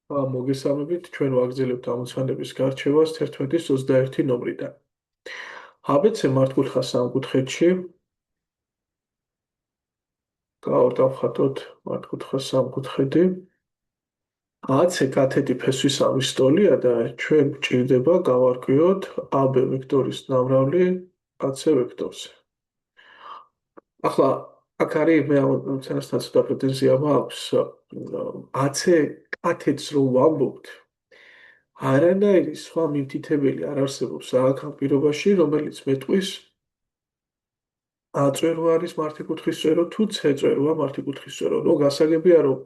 მოგესალმებით, ჩვენ ვაგრძელებთ ამოცანების გარჩევას 11-21 ნომრიდან. ABC მართკუთხა სამკუთხედში, გავავხატოთ მართკუთხა სამკუთხედი. AC კათედი ფესვისამის სტოლია და ჩვენ გვჭირდება გავარკვიოთ AB ვექტორის ნამრავლი AC ვექტორზე. ახლა აქ არის მე ამოცანასთან ცოტა პრეტენზია მაქვს. AC კათედს რომ ვამბობთ, არანაირი სხვა მიმთითებელი არ არსებობს აქ პირობაში, რომელიც მეტყვის A წერო არის მართკუთხის წერო თუ C წეროა მართკუთხის წერო. ნუ გასაგებია რომ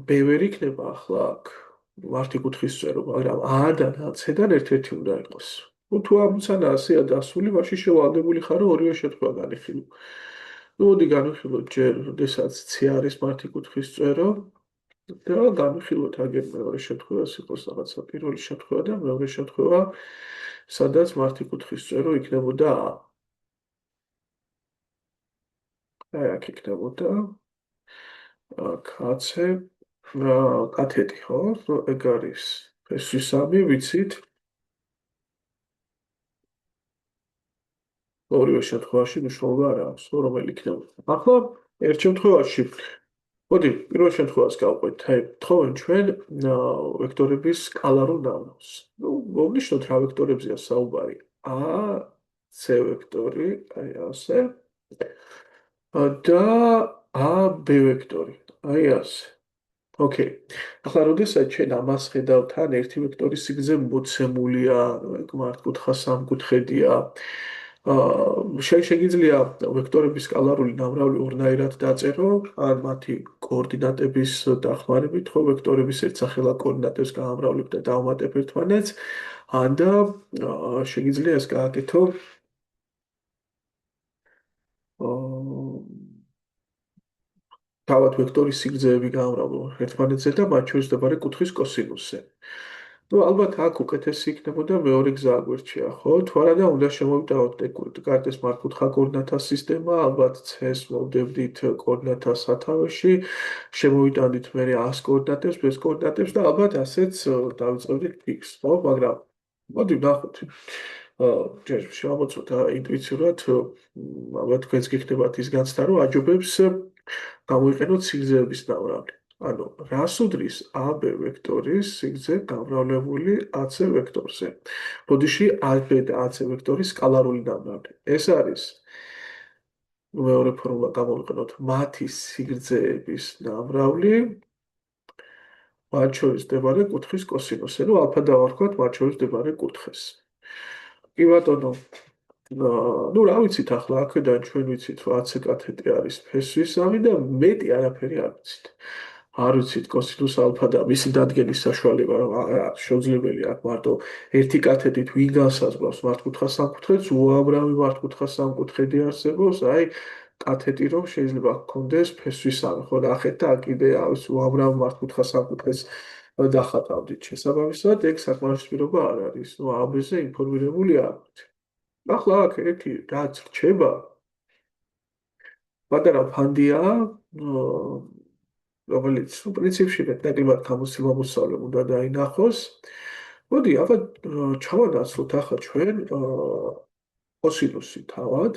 ბევრი იქნება ახლა აქ მართკუთხის წერო, მაგრამ A-დან C-დან ერთ-ერთი უნდა იყოს. ნუ თუ ამცანა ასეა დასული, მაშინ შევალდებული ხარ რომ ორივე შემთხვევა განიხილო. ნუ მოდი განვიხილოთ ჯერ, როდესაც C არის მართკუთხის წერო და განვიხილოთ აგერ მეორე შემთხვევას იყოს რაღაცა პირველი შემთხვევა და მეორე შემთხვევა სადაც მართკუთხის წერო იქნებოდა A. აი აქ იქნებოდა აქ AC კათედი, ხო? ეგ არის ფესვისამი, ვიცით. ორივე შემთხვევაში მნიშვნელობა არ აქვს, რომელი იქნებოდა. ახლა ერთ შემთხვევაში მოდი, პირველ შემთხვევას გავყვეთ. თხოვენ ჩვენ ვექტორების სკალარულ ნამრავლს. ნუ მოვნიშნოთ რა ვექტორებზეა საუბარი. A, C ვექტორი, აი ასე. და A, B ვექტორი, აი ასე. ოკეი. ახლა როდესაც ჩვენ ამას ხედავთ, ან ერთი ვექტორის სიგრძე მოცემულია, მართკუთხა სამკუთხედია. შეიძლება ვექტორების სკალარული ნამრავლი ორნაირად დაწერო, ან მათი კოორდინატების დახმარებით, ხო, ვექტორების ერთსახელად კოორდინატებს გაამრავლებ და დავუმატებ ერთმანეთს, ან და შეიძლება ეს გააკეთო თავად ვექტორის სიგრძეები გაამრავლო ერთმანეთზე და მათ შორის მდებარე კუთხის კოსინუსზე. ნუ ალბათ აქ უკეთესი იქნებოდა მეორე გზა აგვერჩია, ხო? თუ არა უნდა შემოვიტანოთ დეკარტეს მართკუთხა კოორდინატთა სისტემა, ალბათ C-ს მოვდებდით კოორდინატთა სათავეში, შემოვიტანდით მე 100 კოორდინატებს, B კოორდინატებს და ალბათ ასეც დავიწყებდით ფიქს, ხო? მაგრამ მოდი ვნახოთ. ჯერ შევამოწმოთ ინტუიციურად, ალბათ თქვენს გიხდებათ ის განცდა, რომ აჯობებს გამოიყენოთ სიგრძეების ნამრავლი. ანუ რას უდრის AB ვექტორის სიგრძე გამრავლებული AC ვექტორზე. ბოდიში AB და AC ვექტორის სკალარული ნამრავლი. ეს არის მეორე ფორმულა გამოვიყენოთ მათი სიგრძეების ნამრავლი მათ შორის მდებარე კუთხის კოსინუსზე. ნუ ალფა დავარქვათ მათ შორის მდებარე კუთხეს. კი ბატონო, ნუ რა ვიცით ახლა აქედან ჩვენ ვიცით რომ AC კათედი არის ფესვისამი და მეტი არაფერი არ ვიცით. არ ვიცით კოსინუს ალფა და მისი დადგენის საშუალება შეუძლებელი აქვს მარტო ერთი კათედით ვინ განსაზღვრავს მართკუთხა სამკუთხედს, უამრავი მართკუთხა სამკუთხედი არსებობს, აი კათედი რომ შეიძლება გქონდეს ფესვისამი, ხო, ნახეთ და კიდე არის უამრავ მართკუთხა სამკუთხედს დახატავდით შესაბამისად, ეგ საკმარისპირობა არ არის. ნუ AB-ზე ინფორმირებული არ ვართ. ახლა აქ ერთი რაც რჩება პატარა ფანდია, რომელიც პრინციპში მეტნაკლებად გამოსცემ-ამოსწავლემ უნდა დაინახოს. მოდი, ახლა ჩავანაცვლოთ ახლა ჩვენ კოსინუსი თავად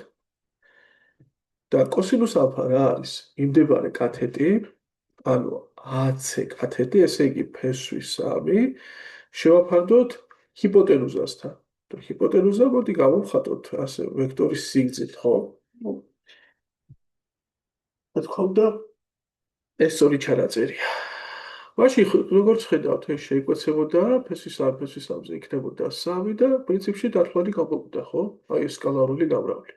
და კოსინუს ალფა რა არის? იმდებარე კათედი, ანუ AC კათედი, ესე იგი ფესვისამი, შევაფარდოთ ჰიპოტენუზასთან. ჰიპოტენუზა მოდი გავამხატოთ ასე ვექტორის სიგრძით, ხო? თქონდა ეს სწორი ჩანაწერია. მაშინ როგორც ხედავთ, ეს შეიკვეცებოდა ფესვისამზე იქნებოდა 3 და პრინციპში დათვლადი გამოვიდა, ხო? აი ეს სკალარული ნამრავლი.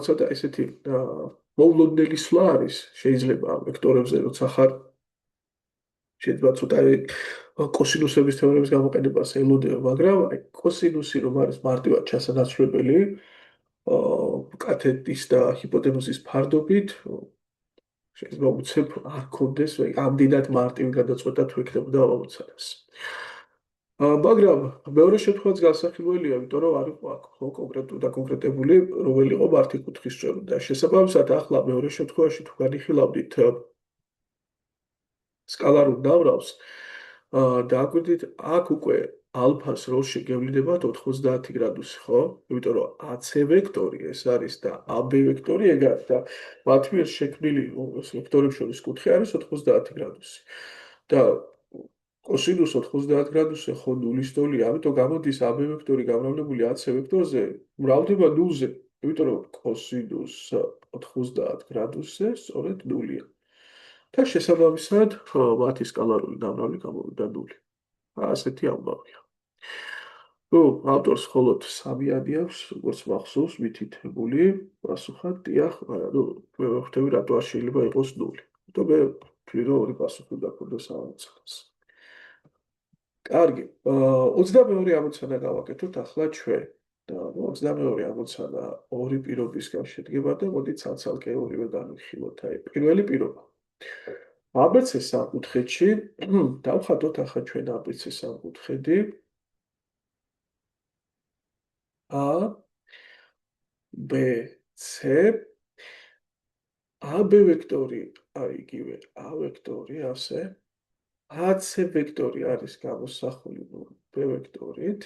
ცოტა ესეთი მოულოდნელი სვლა არის, შეიძლება ვექტორებზე როცა ხარ შეიძლება ცოტა კოსინუსების თეორემის გამოყენებას ელოდება, მაგრამ აი კოსინუსი რომ არის მარტივად ჩასანაცვლებელი კათედის და ჰიპოტენუზის ფარდობით შეიძლება უცებ არ გქონდეს ამდენად მარტივი გადაწყვეტა თუ ექნებოდა ამოცანას. მაგრამ მეორე შემთხვევაც განსახილველია, იმიტომ რომ არ იყო აქ ხო კონკრეტებული რომელი იყო მართკუთხის წერო და შესაბამისად ახლა მეორე შემთხვევაში თუ განიხილავდით სკალარულ ნავრავს, დააკვირდით, აქ უკვე ალფას როლში გევლინებათ 90 გრადუსი, ხო? იმიტომ რომ AC ვექტორი ეს არის და AB ვექტორი ეგ არის და მათ მიერ შექმნილი ვექტორებს შორის კუთხე არის 90 გრადუსი. და კოსინუს 90 გრადუსზე ხო ნულის ტოლია, ამიტომ გამოდის AB ვექტორი გამრავლებული AC ვექტორზე მრავლდება ნულზე. იმიტომ რომ კოსინუს 90 გრადუსზე სწორედ ნულია. და შესაბამისად, მათი სკალარული დამრავლი გამოვიდა ნული. ასეთი ამბავია. ნუ, ავტორს მხოლოდ სამიანი აქვს, როგორც მახსოვს, მითითებული, პასუხად დიახ, მაგრამ ნუ მე ვხვდები, რატო არ შეიძლება იყოს ნული. იმიტომ მე ვთვლი, რომ ორი პასუხი უნდა ქონდეს ამოცანას. კარგი, 22 ამოცანა გავაკეთოთ ახლა ჩვენ. და 22 ამოცანა ორი პირობისგან შედგება და მოდი ცალ-ცალკე ორივე განვიხილოთ. აი, პირველი პირობა. ABC სამკუთხედში დავხატოთ ახლა ჩვენ ABC სამკუთხედი A, B, C, AB ვექტორი არის იგივე A ვექტორი, ასე. AC ვექტორი არის გამოსახული B ვექტორით.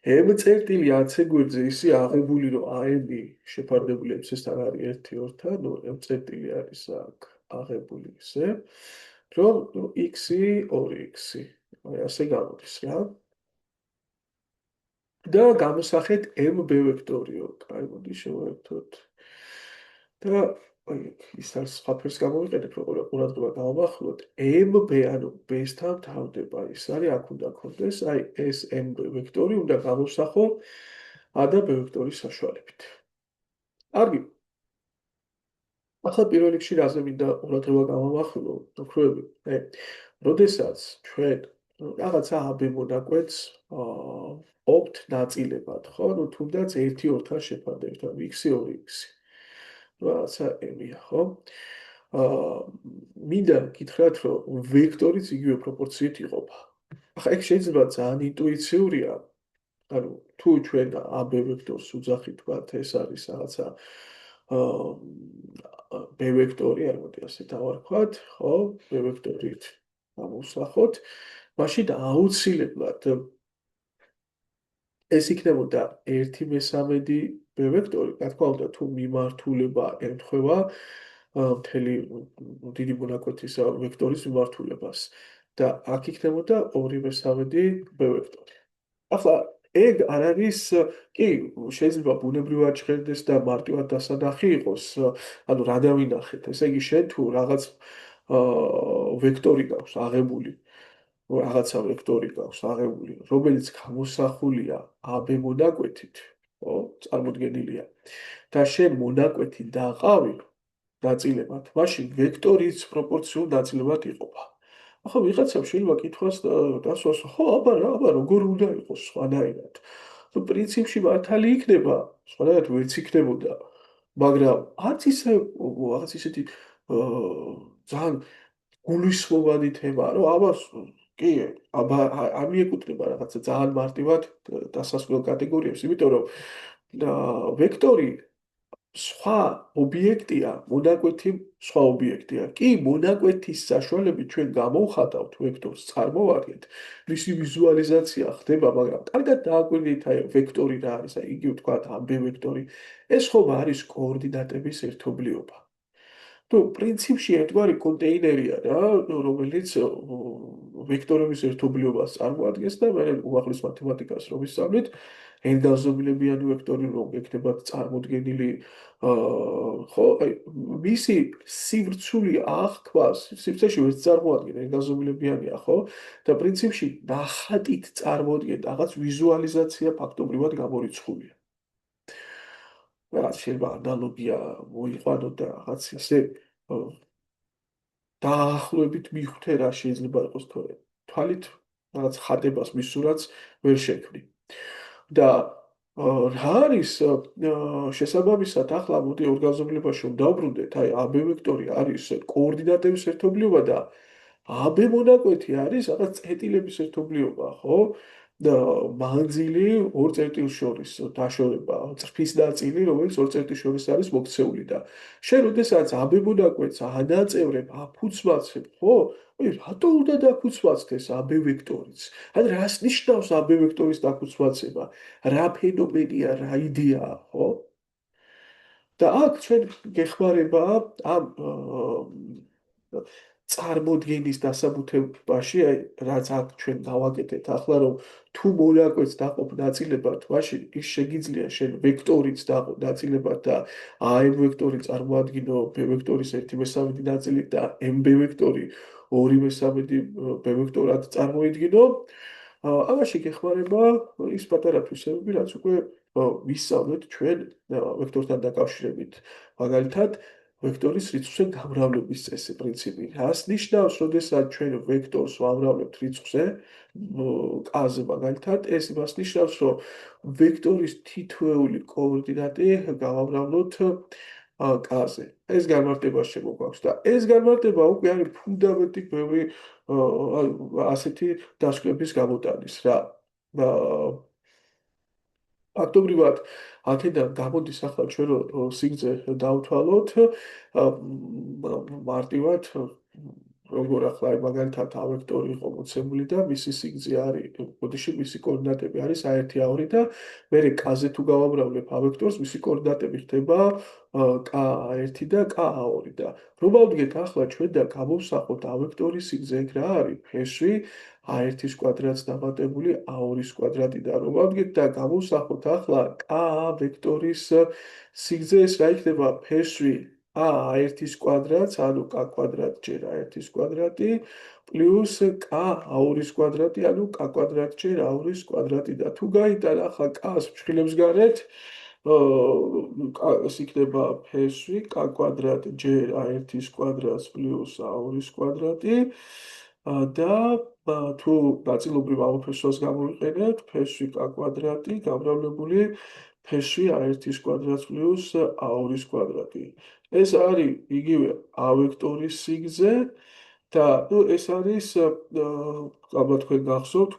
M წერტილი AC გვერდზე ისე აღებული, რომ AM-ი შეფარდებული MC-სთან არის 1-2-თან, ნუ M წერტილი არის აქ აღებული ისე, რომ X-ი 2X-ი. აი ასე გამოდის რა. და გამოსახეთ MB ვექტორიო. აი, მოდი შევერთოთ. და აი, ის არის სხვა ფერს გამოვიყენებ, რომ ყურადღება გავამახვილოთ. MB, ანუ B-სთან თავდება. ის არის აქ უნდა გქონდეს, აი, ეს MB ვექტორი უნდა გამოსახო A და B ვექტორის საშუალებით. კარგი. ახლა პირველ რიგში რაზე მინდა ყურადღება გავამახვილო, ოქროები. როდესაც ჩვენ რაღაცა AB მონაკვეთს ოპტ ნაწილებად, ხო? ნუ თუნდაც 1-2-თან შეფარდებთ, ანუ X-ი 2X-ი. რაღაცა M-ია, ხო? მინდა გითხრათ, რომ ვექტორიც იგივე პროპორციით იყოფა. ახლა ეგ შეიძლება ძალიან ინტუიციურია. ანუ თუ ჩვენ AB ვექტორს უძახით, ვთქვათ, ეს არის რაღაცა B ვექტორი, არ მოდი ასე დავარქვათ, ხო? B ვექტორით გამოვსახოთ. მაშინ აუცილებლად ეს იქნებოდა 1/13 B ვექტორი, რა თქმა უნდა, თუ მიმართულება ემთხვევა მთელი დიდი მონაკვეთის ვექტორის მიმართულებას და აქ იქნებოდა 2/13 B ვექტორი. ახლა ეგ არ არის, კი, შეიძლება ბუნებრივად ჟღერდეს და მარტივად დასანახი იყოს, ანუ რა დავინახეთ, ესე იგი შენ თუ რაღაც ვექტორი გაქვს აღებული, რაღაცა ვექტორი გაქვს აღებული, რომელიც გამოსახულია AB მონაკვეთით, ხო, წარმოდგენილია. და შენ მონაკვეთი დაყავი ნაწილებად, მაშინ ვექტორიც პროპორციულ ნაწილებად იყოფა. ახლა ვიღაცამ შეიძლება კითხვას დასვას, ხო, აბა როგორ უნდა იყოს სხვანაირად. ნუ პრინციპში მართალი იქნება, სხვანაირად ვერც იქნებოდა, მაგრამ არც ისე რაღაც ისეთი ძალიან გულისხმოვანი თემაა, რომ აბას კი, აბა არ მიეკუთვნება რაღაცა ძალიან მარტივად დასასრულელ კატეგორიებს, იმიტომ რომ ვექტორი სხვა ობიექტია, მონაკვეთი სხვა ობიექტია. კი, მონაკვეთის საშუალებით ჩვენ გამოვხატავთ ვექტორს, წარმოვარგეთ, მისი ვიზუალიზაცია ხდება, მაგრამ კარგად დააკვირდით, აი ვექტორი რა არის, აი იგივე ვთქვათ, AB ვექტორი. ეს ხომ არის კოორდინატების ერთობლიობა. ნუ პრინციპში ერთგვარი კონტეინერია რა, რომელიც ვექტორების ერთობლიობას წარმოადგენს და მე უახლეს მათემატიკას რომ ვისწავლით, n-განზომილებიანი ვექტორი რომ ექნებათ წარმოდგენილი, ხო, აი მისი სივრცული აღქვას სივრცეში ვერ წარმოადგენენ, n-განზომილებიანია, ხო? და პრინციპში ნახატით წარმოადგენენ რაღაც ვიზუალიზაცია ფაქტობრივად გამორიცხულია. რაღაც შეიძლება ანალოგია მოიყვანოთ და რაღაც ისე დაახლოებით მიხვდე რა შეიძლება იყოს თორე თვალით რაღაც ხატებას მისურაც ვერ შექმნი. და რა არის შესაბამისად ახლა მოდი ორგანიზებლებაში რომ დავბრუნდეთ, აი AB ვექტორი არის და მანძილი ორ წერტილს შორის დაშორება წრფის ნაწილი, რომელიც ორ წერტილს შორის არის მოქცეული და შენ როდესაც AB მონაკვეთს ანაწევრებ, აფუძმացებ, ხო? აი, რატო უნდა დაფუძმაცდეს AB ვექტორიც? ან რას ნიშნავს AB ვექტორის დაფუძმაცება? რა ფენომენია, რა იდეაა, ხო? და აქ ჩვენ გეხმარება ამ წარმოდგენის დასაბუთებაში, აი რაც აქ ჩვენ გავაკეთეთ ახლა რომ თუ მონაკვეთს დაყოფ ნაწილებად, მაშინ ის შეგიძლია შენ ვექტორიც დაყო ნაწილებად და AM ვექტორი წარმოადგინო B ვექტორის 1/3 ნაწილი და MB ვექტორი 2/3 B ვექტორად წარმოიდგინო. ამაში გეხმარება ის პატარა თვისებები, რაც უკვე ვისწავლეთ ჩვენ ვექტორთან დაკავშირებით. მაგალითად, ვექტორის რიცხვზე გამრავლების წესი პრინციპი. რას ნიშნავს, როდესაც ჩვენ ვექტორს ვამრავლებთ რიცხვზე, კ-ზე მაგალითად, ეს იმას ნიშნავს, რომ ვექტორის თითოეული კოორდინატი გავამრავლოთ კ-ზე. ეს განმარტება შემოგვაქვს და ეს განმარტება უკვე არის ფუნდამენტი ბევრი ასეთი დასკვნების გამოტანის რა. ფაქტობრივად, აქედან გამოდის ახლა ჩვენ რომ სიგრძე დავთვალოთ, მარტივად როგორ ახლა აი მაგალითად A ვექტორი იყო მოცემული და მისი სიგრძე არის, ბოდიში მისი კოორდინატები არის A1, A2 და მე K-ზე თუ გავამრავლებ A ვექტორს, მისი კოორდინატები ხდება K1 და K2 და რომ ავდგეთ ახლა ჩვენ და გამოვსახოთ A ვექტორის სიგრძე ეგ რა არის? ფეშვი A1-ის კვადრატს დამატებული A2-ის კვადრატიდან რომ ავდგეთ და გამოვსახოთ ახლა K ვექტორის სიგრძე ეს რა იქნება? ფეშვი A1-ის კვადრატს, ანუ K კვადრატ ჯერ A1-ის კვადრატი პლუს K A2-ის კვადრატი, ანუ K კვადრატ ჯერ A2-ის კვადრატი და თუ გაიტან ახლა K-ს ფრთხილებს გარეთ, ეს იქნება ფეშვი K კვადრატ ჯერ A1-ის კვადრატს პლუს A2-ის კვადრატი და თუ ნაწილობრივ ამოფესვას გამოვიყენებთ, ფეშვი K კვადრატი გამრავლებული ფეშვი A1-ის კვადრატს პლუს A2-ის კვადრატი. ეს არის იგივე A ვექტორის სიგრძე და ნუ ეს არის ალბათ თქვენ გახსოვთ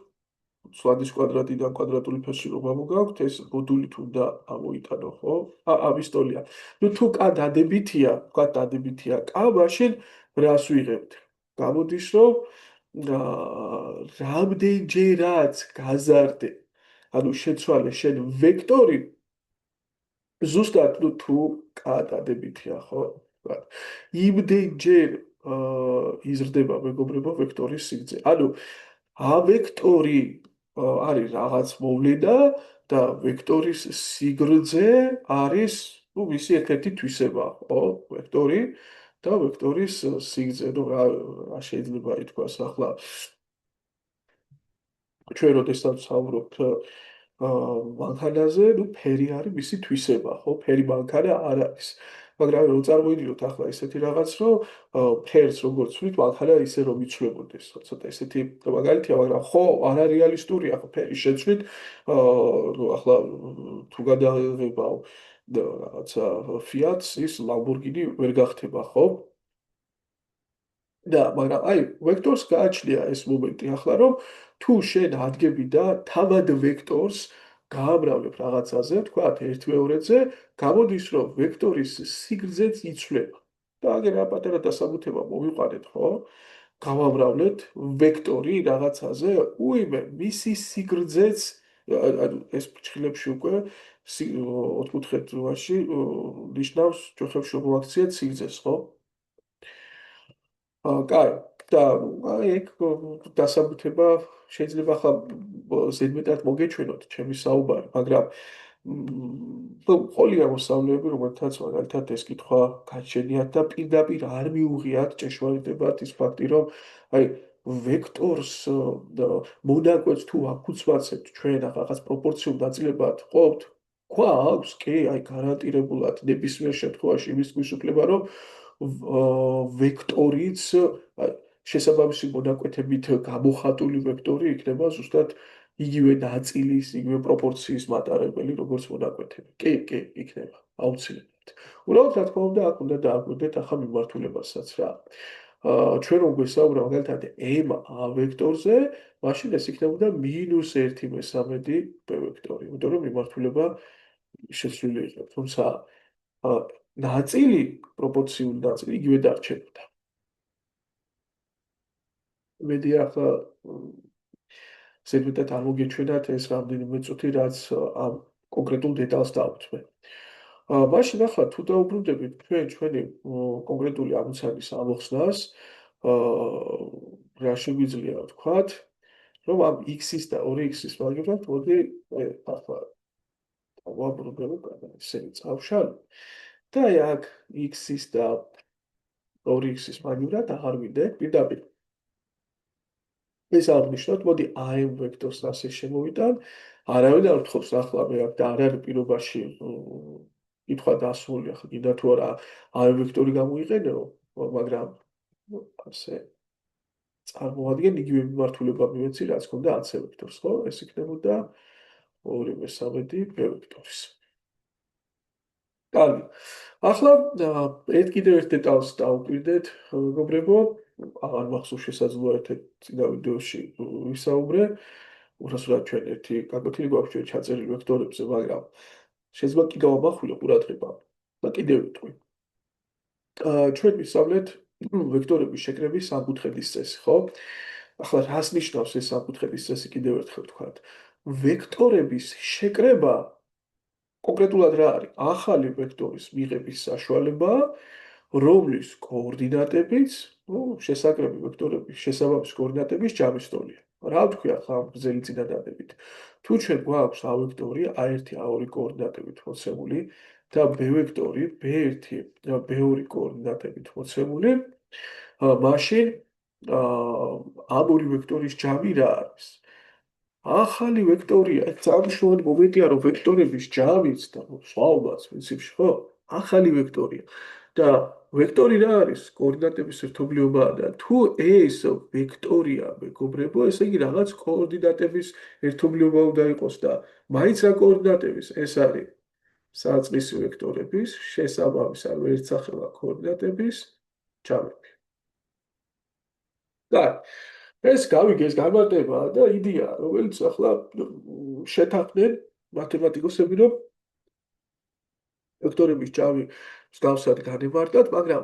სვადის კვადრატიდან კვადრატული ფეშვი რომ გამოგაქვთ ეს მოდულით უნდა ამოიტანო ხო? ავისტოლია. ნუ თუ K დადებითია, თქვა დადებითია K, მაშინ რას ვიღებთ? გამოდის რომ რამდენჯერაც გაზარდე, ანუ შეცვალე შენ ვექტორი ზუსტად თუ K დადებითია, ხო? იმდენჯერ იზრდება მეგობრებო ვექტორის სიგრძე. ანუ A ვექტორი არის რაღაც მოვლენა და ვექტორის სიგრძე არის, ну, მისი ერთ-ერთი თვისება, ხო? ვექტორი და ვექტორის სიგრძე, ну, რა შეიძლება ითქვას ახლა ჩვენ როდესაც ვსაუბრობთ მანქანაზე, ну, ფერი არის მისი თვისება, ხო? ფერი მანქანა არ არის. მაგრამ რომ წარმოიდგინოთ ახლა ესეთი რაღაც, რომ ფერს როგორც ვთქვით, მანქანა ისე რომ იცვლებოდეს, ცოტა ესეთი მაგალითია, მაგრამ ხო, არარეალისტურია ხო ფერის შეცვლით, ну, ახლა თუ გადაღებავ რაღაცა Fiat-ს, ის Lamborghini ვერ გახდება, ხო? და მაგრამ აი ვექტორს გააჩნია ეს მომენტი ახლა რომ თუ შენ ადგები და თავად ვექტორს გაამრავლებ რაღაცაზე, თქვათ 1/2-ზე, გამოდის რომ ვექტორის სიგრძეც იცვლება. და აგერ რა პატარა დასაბუთება მოვიყვანეთ, ხო? გავამრავლეთ ვექტორი რაღაცაზე, უიმე მისი სიგრძეც ანუ ეს ფრჩხილებში უკვე ოთხკუთხედში ნიშნავს ჯოხებში მოაქციეთ სიგრძეს, ხო? კაი, და აი ეგ დასაბუთება შეიძლება ახლა ზედმეტად მოგეჩვენოთ ჩემი საუბარი, მაგრამ ну, ყოლია მოსავლეები, რომელთაც მაგალითად ეს კითხვა გაჩენიათ და პირდაპირ არ მიუღიათ ჭეშმარიტებად ის ფაქტი, რომ აი ვექტორს მონაკვეთს თუ აფუძმაცებთ ჩვენ რაღაც პროპორციულ ნაწილებად ყოფთ, თქვა აქვს, კი, აი გარანტირებულად ნებისმიერ შემთხვევაში იმის გვისუფლება, რომ ვექტორიც შესაბამისი მონაკვეთებით გამოხატული ვექტორი იქნება ზუსტად იგივე ნაწილის, იგივე პროპორციის მატარებელი, როგორც მონაკვეთები. კი, იქნება, აუცილებლად. უბრალოდ, რა თქმა უნდა, აქ უნდა დააკვირდეთ ახლა მიმართულებასაც რა. ჩვენ რომ გვესაუბრა მაგალითად m-a ვექტორზე, მაშინ ეს იქნებოდა -1/13 b ვექტორი, იმიტომ რომ მიმართულება შეცვლილი იყო. თუმცა ნაწილი, პროპორციული ნაწილი იგივე დარჩებოდა. მედი ახლა ზედმეტად არ მოგეჩვენათ ეს რამდენიმე წუთი, რაც ამ კონკრეტულ დეტალს დავუთმე. მაშინ ახლა თუ დაუბრუნდებით ჩვენი კონკრეტული ამოცანის ამოხსნას, რა შეგვიძლია ვთქვათ, რომ ამ x-ის და 2x-ის მაგივრად მოდი ახლა დავაბრუნდებით ისინი წავშალ და აქ x-ის და 2x-ის მაგივრად აღარ ვიდე პირდაპირ. ეს აღნიშნოთ, მოდი am ვექტორს ასე შემოვიტან, არავინ არ ვთხოვს ახლა მე აქ და არ არის პირობაში კითხვა დასმული ახლა კიდე თუ არა am ვექტორი გამოიყენეო, მაგრამ ასე წარმოადგენ იგივე მიმართულება მივეცი, რაც ქონდა AC ვექტორს, ხო? ეს იქნებოდა 2/13 b ვექტორის. კარგი. ახლა კიდევ ერთ დეტალს დავუკვირდეთ, მეგობრებო, აღარ მახსოვს შესაძლოა ერთ წინა ვიდეოში ვისაუბრე, უსასრულოდ ჩვენ ერთი გაკვეთილი გვაქვს ჩვენ ჩაწერილი ვექტორებზე, მაგრამ შეიძლება კი გავამახვილო ყურადღება და კიდევ ვიტყვი. ჩვენ ვისწავლეთ ვექტორების შეკრების სამკუთხედის წესი, ხო? ახლა რას ნიშნავს ეს სამკუთხედის წესი კიდევ ერთხელ ვთქვათ. ვექტორების შეკრება კონკრეტულად რა არის? ახალი ვექტორის მიღების საშუალება, რომლის კოორდინატებიც, შესაკრები ვექტორების შესაბამის კოორდინატების ჯამის ტოლია. რა ვთქვი ახლა ამ გრძელი წინადადებით? თუ ჩვენ გვაქვს A ვექტორი, A1, A2 კოორდინატებით მოცემული და B ვექტორი, B1, B2 კოორდინატებით მოცემული, მაშინ ამ ორი ვექტორის ჯამი რა არის? ახალი ვექტორია, ეს წარმოშობილი მომენტია, რომ ვექტორების ჯამიც და სხვაობაც პრინციპში, ხო? ახალი ვექტორია. და ვექტორი რა არის? კოორდინატების ერთობლიობაა და თუ ეს ვექტორია, მეგობრებო, ესე იგი რაღაც კოორდინატების ერთობლიობა უნდა იყოს და მაინც რა კოორდინატების? ეს არის საწყისი ვექტორების შესაბამის ან ერთსახევა კოორდინატების ჯამები. კარგი. ეს გავიგე, ეს განმარტება და იდეა, რომელიც ახლა შეთანხმდნენ მათემატიკოსები, რომ ვექტორების ჯამი მსგავსად განემარტათ, მაგრამ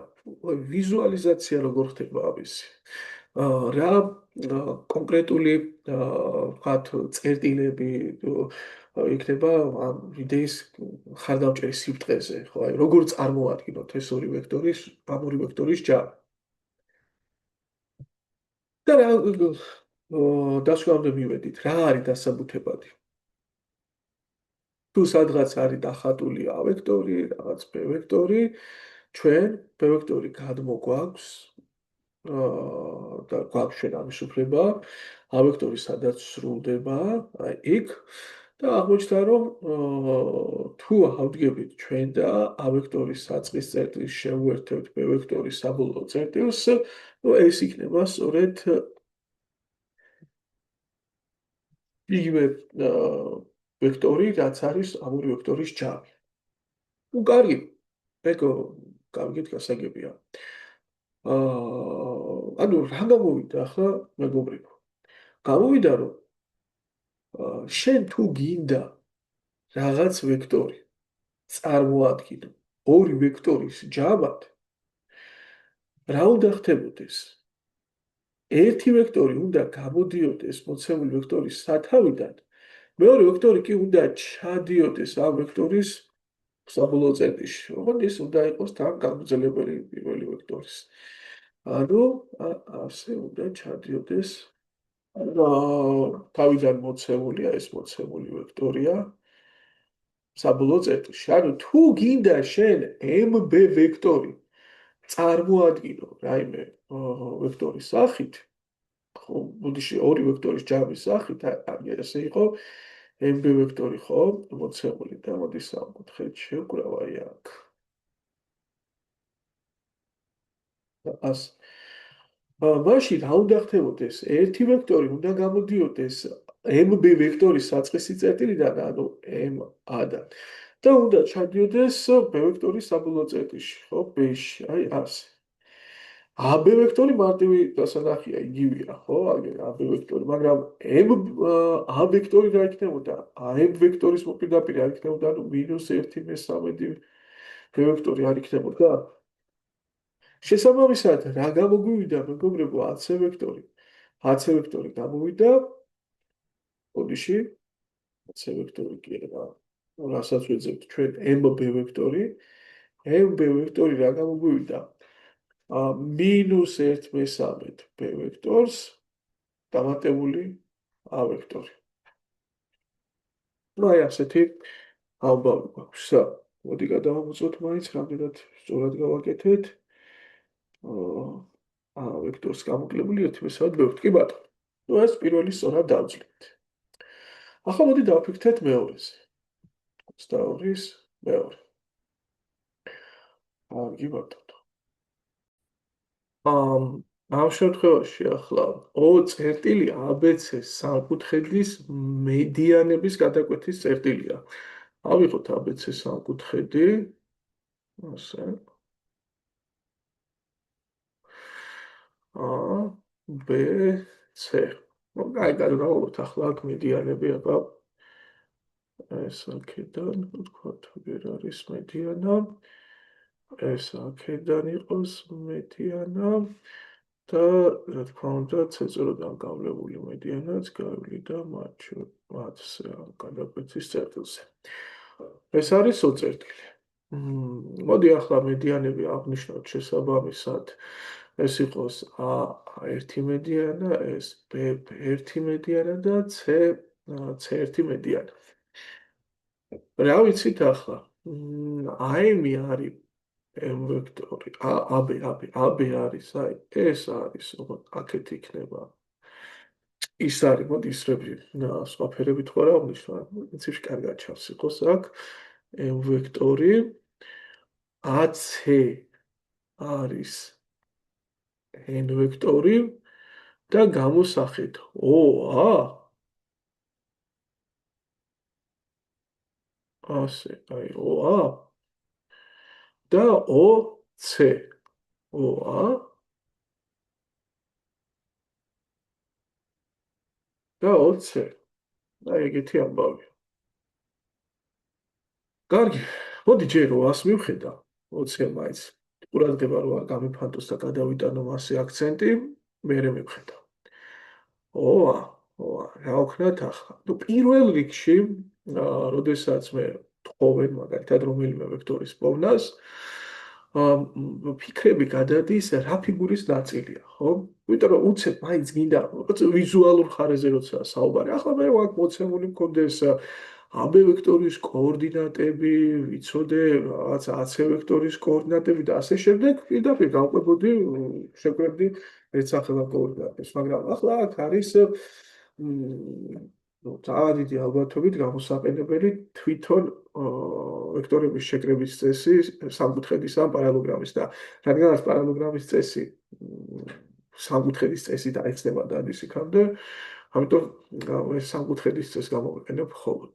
ვიზუალიზაცია როგორ ხდება ამისი? რა კონკრეტული ვთქვათ წერტილები იქნება ამ იდეის ხარდამჭერის სიბრტყეზე, ხო? აი, როგორ წარმოადგინოთ ეს ორი ვექტორის, ამ ორი ვექტორის ჯამი? და რა დასკვნამდე მივედით, რა არის დასაბუთებადი? თუ სადღაც არის დახატული A ვექტორი, რაღაც B ვექტორი, ჩვენ B ვექტორი გადმოგვაქვს და გვაქვს ჩვენ ამის უფლება, A ვექტორი სადაც სრულდება, აი იქ და აღმოჩნდა, რომ თუ ავდგებით ჩვენ და A ვექტორის საწყის წერტილს შევუერთებთ B ვექტორის საბოლოო წერტილს, ეს იქნება სწორედ იგივე ვექტორი, რაც არის ამ ორი ვექტორის ჯამი. კარგი, ეგ გავიგეთ გასაგებია. ანუ რა გამოვიდა ახლა, მეგობრებო? გამოვიდა, რომ შენ თუ გინდა რაღაც ვექტორი წარმოადგინო ორი ვექტორის ჯამად, რა უნდა ხდებოდეს? ერთი ვექტორი უნდა გამოდიოდეს მოცემული ვექტორის სათავიდან, მეორე ვექტორი კი უნდა ჩადიოდეს ამ ვექტორის საბოლოო წერტილში. ოღონდ ის უნდა იყოს თან გაგრძელებელი პირველი ვექტორის. ანუ ასე უნდა ჩადიოდეს თავიდან მოცემულია ეს მოცემული ვექტორია საბოლოო წერტილში. ანუ თუ გინდა შენ MB ვექტორი წარმოადგინო რაიმე ვექტორის სახით, ხო, ბუდიში ორი ვექტორის ჯამის სახით, ესე იყო MB ვექტორი, ხო, მოცემული და მოდი სამკუთხედ შევკრავ აი აქ. მაშინ რა უნდა ხდებოდეს? ერთი ვექტორი უნდა გამოდიოდეს MB ვექტორის საწყისი წერტილიდან, ანუ MA-დან. და უნდა ჩადიოდეს B ვექტორის საბოლოო წერტილში, ხო, B-ში, აი ასე. AB ვექტორი მარტივი დასანახია, იგივეა, ხო? აგერ AB ვექტორი, მაგრამ M A ვექტორი რა იქნებოდა? AM ვექტორის მოპირდაპირე არ იქნებოდა, ანუ -1/13 B ვექტორი არ იქნებოდა? შესაბამისად, რა გამოგვივიდა, მეგობრებო, AC ვექტორი. AC ვექტორი გამოვიდა, ოდიში, AC ვექტორი კი არა, რასაც ვეძებთ ჩვენ MB ვექტორი, MB ვექტორი რა გამოგვივიდა? -1/13 B ვექტორს დამატებული A ვექტორი. ну აი ასეთი ამბავი გვაქვს. მოდი გადავამოწოთ მაინც რამდენად სწორად გავაკეთეთ. A ვექტორს გამოკლებული 1/3 B. კი ბატონო. ну ეს პირველი სწორად დავძლით. ახლა მოდი დავფიქრდეთ მეორეზე. 22-ის მეორე. კი ბატონო. ამ შემთხვევაში ახლა O წერტილი ABC-ს სამკუთხედის მედიანების გადაკვეთის წერტილია. ავიღოთ ABC-ს სამკუთხედი. ასე. A, B, C. აი, გადავიღოთ ახლა აქ მედიანები, აბა ეს აქედან, ვთქვათ, ვერ არის მედიანა. ეს აქედან იყოს მედიანა. და რა თქმა უნდა, C-წეროდან გავლებული მედიანაც გავიდა მათზე გადაკვეთის წერტილზე. ეს არის O წერტილი. მოდი ახლა მედიანები აღვნიშნოთ შესაბამისად. ეს იყოს A1 მედიანა, ეს B1 მედიანა და C1 მედიანა. რა ვიცით ახლა? AM-ი არის M ვექტორი, AB არის, აი, ეს არის, აქეთ იქნება. ის არის, მოდი ისრები, სხვა ფერები თქვა რა აღნიშნა, პრინციპში კარგად ჩავს იყოს აქ M ვექტორი, AC არის N ვექტორი და გამოსახეთ OA ასე, აი OA და OC. OA და OC. აი ეგეთი ამბავია. კარგი, მოდი ჯერ OA-ს მივხედა. OC-ს მაინც ყურადღება რა გამიფანტოს და გადავიტანო მასე აქცენტი, მერე მივხედა. OA, რა ვქნათ ახლა? ნუ პირველ რიგში, როდესაც მე თხოვენ მაგალითად რომელიმე ვექტორის პოვნას, ფიქრები გადადის რა ფიგურის ნაწილია, ხო? იმიტომ რომ უცებ მაინც გინდა ვიზუალურ ხარეზე როცა საუბარი. ახლა მე ვაკ მოცემული მქონდეს AB ვექტორის კოორდინატები, ვიცოდე რაღაც AC ვექტორის კოორდინატები და ასე შემდეგ, პირდაპირ გავყვებოდი, შეკვებდი ერთსახელად კოორდინატებს, მაგრამ ახლა აქ არის ძალიან დიდი ალბათობით გამოსაყენებელი თვითონ ვექტორების შეკრების წესი სამკუთხედის ან პარალოგრამის და რადგან არის პარალოგრამის წესი სამკუთხედის წესი დაიხსნება დადის იქამდე, ამიტომ ეს სამკუთხედის წესს გამოვიყენებ მხოლოდ.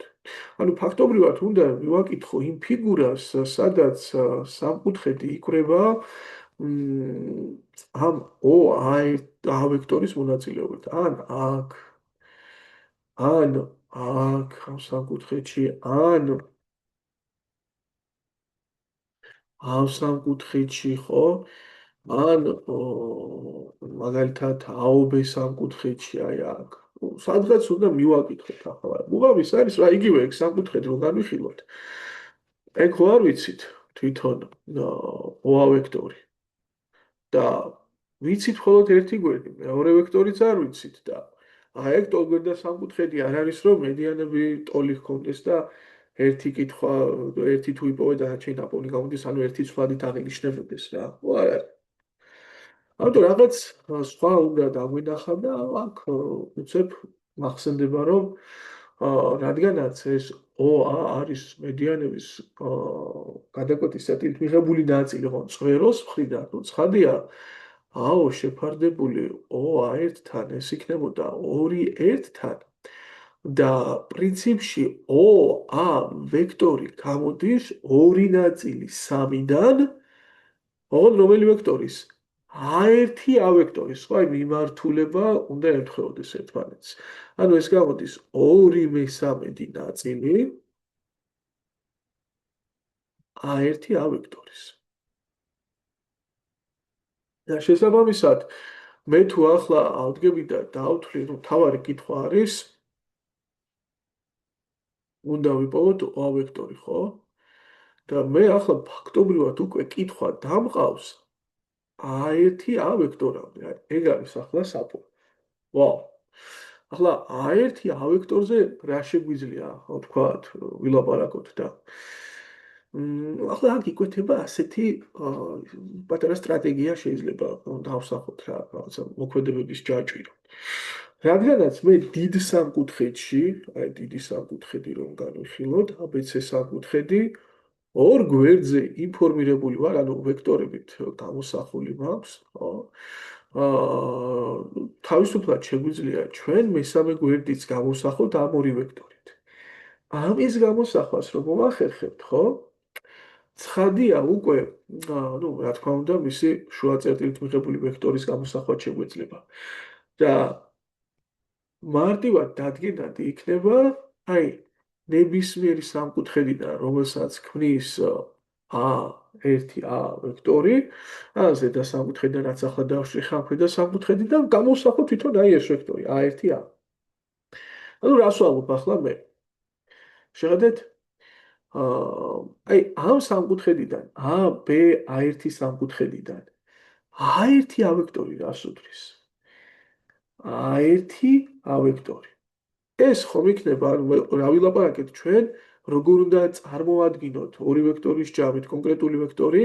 ანუ ფაქტობრივად უნდა ვაკითხო იმ ფიგურას, სადაც სამკუთხედი იქრება ამ A ვექტორის მონაწილეობით. ან აქ ამ სამკუთხედში, ან ამ სამკუთხედში, ხო? ან მაგალითად AOB სამკუთხედში, აი აქ. სადღაც უნდა მივაკითხოთ ახლა. უღამის არის რა იგივე ეგ სამკუთხედი რომ განვიხილოთ. ეგ ხო არ ვიცით თვითონ OA ვექტორი. და ვიცით მხოლოდ ერთი გვერდი, მეორე ვექტორიც არ ვიცით და აი ეგ ტოლგვერდა სამკუთხედი არ არის რომ მედიანები ტოლი ჰქონდეს და ერთი კითხვა, ერთი თუ იპოვე და დანარჩენი ნაპოვნი გამოდის, ანუ ერთი ცვლადით აღინიშნებოდეს რა. ხო არ არის. ამიტომ რაღაც სხვა უნდა დაგვინახა და აქ უცებ მახსენდება რომ რადგანაც ეს OA არის მედიანების გადაკვეთის წერტილით მიღებული ნაწილი, ხო, წვეროს მხრიდან, თუ ცხადია, AO შეფარდებული OA1-თან, ეს იქნებოდა 2-1-თან და პრინციპში OA ვექტორი გამოდის ორი ნაწილი 3-დან, ოღონდ რომელი ვექტორის? A1 A ვექტორი, სხვა მიმართულება უნდა ემთხვეოდეს ერთმანეთს. ანუ ეს გამოდის 2/3 ნაწილი A1 A ვექტორის. და შესაბამისად, მე თუ ახლა ავდგები და დავთვლი, ну, თავარი კითხვა არის, უნდა ვიპოვოთ A ვექტორი, ხო? და მე ახლა ფაქტობრივად უკვე კითხვა დამყავს A1 A ვექტორამდე. ეგ არის ახლა საფო. ვა. ახლა A1 A ვექტორზე რა შეგვიძლია, ხო თქვათ, ვილაპარაკოთ და ახლა აქ იკვეთება ასეთი პატარა სტრატეგია შეიძლება დავსახოთ რა, რაღაცა მოქმედებების ჯაჭვი. რადგანაც მე დიდ სამკუთხედში, აი დიდი სამკუთხედი რომ განვიხილოთ, ABC სამკუთხედი ორ გვერდზე ინფორმირებული ვარ, ანუ ვექტორებით გამოსახული მაქვს, ხო? თავისუფლად შეგვიძლია ჩვენ მესამე გვერდიც გამოსახოთ ამ ორი ვექტორით. ამის გამოსახვას რომ მოახერხებთ, ხო? ცხადია უკვე, ну, რა თქმა უნდა, მისი შუა წერტილით მიღებული ვექტორის გამოსახვა შეგვეძლება. და მარტივად დადგენადი იქნება, აი, ნებისმიერი სამკუთხედიდან, რომელსაც ქმნის A1 A ვექტორი, ზედა სამკუთხედიდან რაც ახლა დავშრიხ ამ ქვედა სამკუთხედიდან, გამოსახო თვითონ აი ეს ვექტორი A1 A. ანუ რას ვამბობ ახლა მე? შეხედეთ, აი ამ სამკუთხედიდან, AB A1 სამკუთხედიდან, A1 A ვექტორი რას უდრის? A1 A ვექტორი. ეს ხომ იქნება, ანუ რა ვილაპარაკეთ ჩვენ, როგორ უნდა წარმოადგინოთ ორი ვექტორის ჯამით კონკრეტული ვექტორი,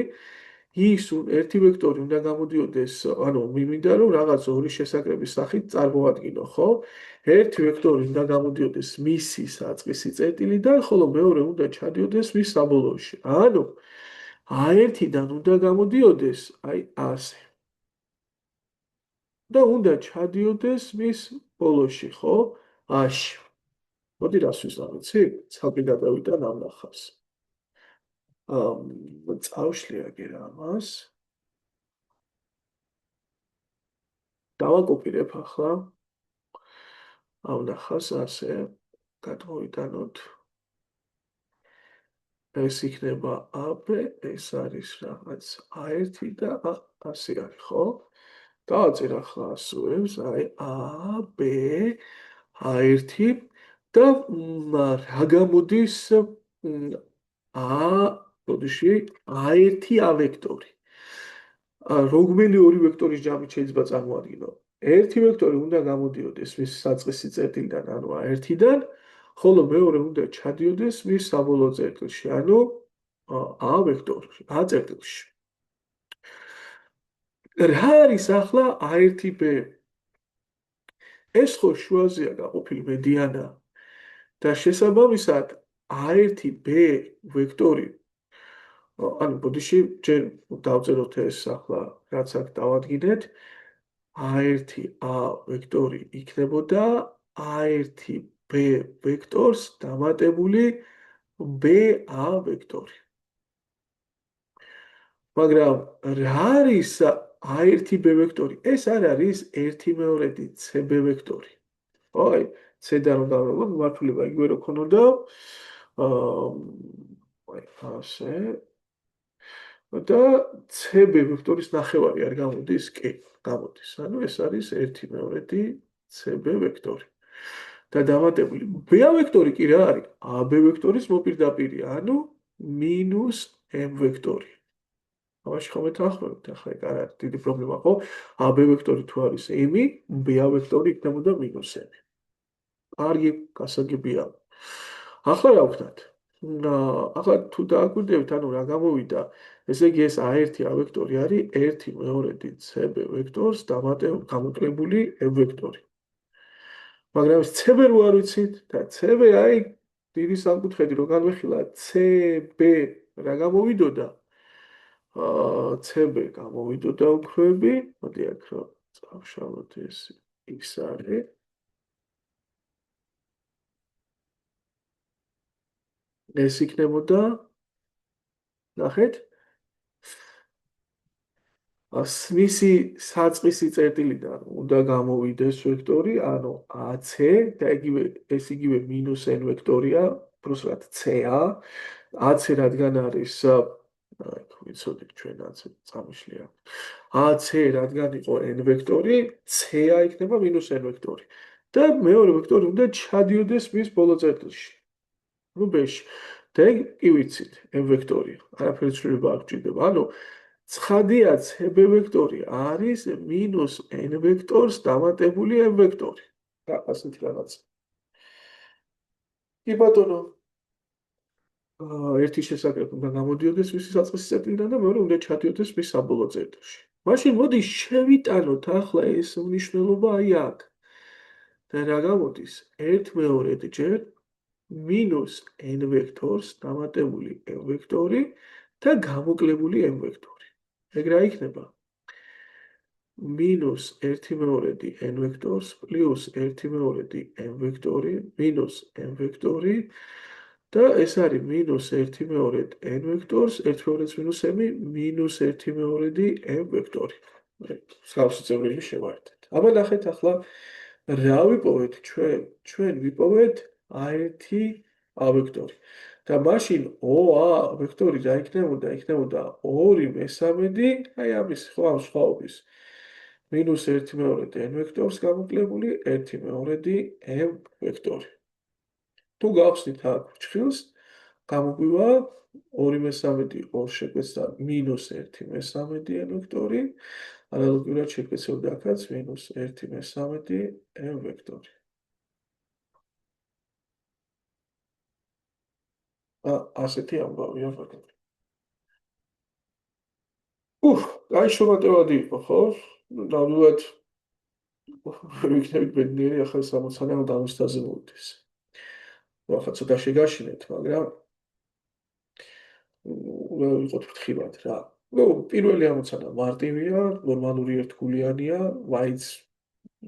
ის ერთი ვექტორი უნდა გამოდიოდეს, ანუ მინდა რომ რაღაც ორი შესაკრების სახით წარმოადგინო, ხო? ერთი ვექტორი უნდა გამოდიოდეს მისი საწყისი წერტილიდან, ხოლო მეორე უნდა ჩადიოდეს მის საბოლოოში. ანუ A1-დან უნდა გამოდიოდეს აი ასე. და უნდა ჩადიოდეს მის ბოლოში, ხო? A-ში. მოდი რას ვისაუბრეთ? ცალკე გადავიტან ამ ნახავს. წავშლი აგერ ამას. დავაკოპირებ ახლა. ამ ნახავს ასე. გადმოვიტანოთ. ეს იქნება AB, ეს არის რაღაც A1 და ასე არის, ხო? დავაწერ ახლა ასოებს, აი AB, A1 და რა გამოდის ბოდიში A1 A ვექტორი. რომელი ორი ვექტორის ჯამით შეიძლება წარმოადგინო? ერთი ვექტორი უნდა გამოდიოდეს მის საწყისი წერტილიდან, ანუ A1-დან, ხოლო მეორე უნდა ჩადიოდეს მის საბოლოო წერტილში, ანუ A ვექტორში, A წერტილში. რა არის ახლა A1B? ეს ხო შუაზეა გაყოფილი მედიანა და შესაბამისად A1B ვექტორი ანუ ბოდიში ჯერ დავწეროთ ეს ახლა რაც აქ დავადგინეთ A1 A ვექტორი იქნებოდა A1B ვექტორს დამატებული BA ვექტორი. მაგრამ რა არის A1B ვექტორი? ეს არ არის 1/2 CB ვექტორი. აი, C-დან რომ დავიღოთ, მიმართულება იგივე რო ქონოდა. აი, ასე. და CB ვექტორის ნახევარი არ გამოდის? კი, გამოდის. ანუ ეს არის 1/2 CB ვექტორი. და დამატებული B ვექტორი კი რა არის? AB ვექტორის მოპირდაპირე, ანუ -M ვექტორი. ამაში ხომ ეთანხმებით, ახლა ეგ არ არის დიდი პრობლემა, ხო? AB ვექტორი თუ არის M, BA ვექტორი იქნებოდა -M. კარგი, გასაგებია. ახლა რა ვქნათ? ახლა თუ დააკვირდებით, ანუ რა გამოვიდა? ესე იგი ეს A1 A ვექტორი არის 1/2 CB ვექტორს გამოკლებული M ვექტორი. მაგრამ ეს CB რო არ ვიცით და CB აი დიდი სამკუთხედი რო განვიხილა CB რა გამოვიდოდა? CB გამოვიდოდა უქმები, მოდი აქ რა წავშალოთ ეს X არის. ეს იქნებოდა ნახეთ მისი საწყისი წერტილიდან უნდა გამოვიდეს ვექტორი, ანუ AC და იგივე მინუს n ვექტორია, უბრალოდ CA. AC რადგან არის, აი, ვიცოდით ჩვენ AC წამიშლია. AC რადგან იყო n ვექტორი, CA იქნება მინუს n ვექტორი. და მეორე ვექტორი უნდა ჩადიოდეს მის ბოლო წერტილში. ნუ ბეში. და კი ვიცით, m ვექტორია. არაფერი ცვლილება არ გვჭირდება. ანუ ცხადია CB ვექტორი არის მინუს n ვექტორს დამატებული m ვექტორი. რა ასეთი რაღაც. კი ბატონო, ერთი შესაკრები უნდა გამოდიოდეს მისი საწყისი წერტილიდან და მეორე უნდა ჩადიოდეს მის საბოლოო წერტილში. მაშინ მოდი შევიტანოთ ახლა ეს მნიშვნელობა აი აქ. და რა გამოდის? 1/2 ჯერ მინუს n ვექტორს დამატებული m ვექტორი და გამოკლებული m ვექტორი. ეგ რა იქნება? მინუს 1/2 n ვექტორს პლუს 1/2 m ვექტორი მინუს m ვექტორი და ეს არის მინუს 1/2 n ვექტორს 1/2 მინუს m მინუს 1/2 m ვექტორი. მსგავსი წევრები შევარდეთ. აბა ნახეთ ახლა რა ვიპოვეთ ჩვენ? ჩვენ ვიპოვეთ A1 A ვექტორი. და მაშინ OA ვექტორი რა იქნებოდა? იქნებოდა 2/3, აი ამის ხო ამ სხვაობის. მინუს 1/2 n ვექტორს გამოკლებული 1/2 m ვექტორი. თუ გავხსნით აქ ფრჩხილს, გამოგვივა 2/3 ორ შეკვეცდა მინუს 1/3 n ვექტორი, ანალოგიურად შეკვეცებდა აქაც მინუს 1/3 m ვექტორი. ასეთი ამბავია ბატონო. აი შრომატევადი იყო, ხო? ნამდვილად ვიქნებით ბედნიერი ახლა 60-იან დამოსტაზე მოვიდეს. ახლა ცოტა შეგაშინეთ, მაგრამ ვიყოთ ფრთხილად რა. პირველი ამოცანა მარტივია, ნორმალური ერთგულიანია, მაინც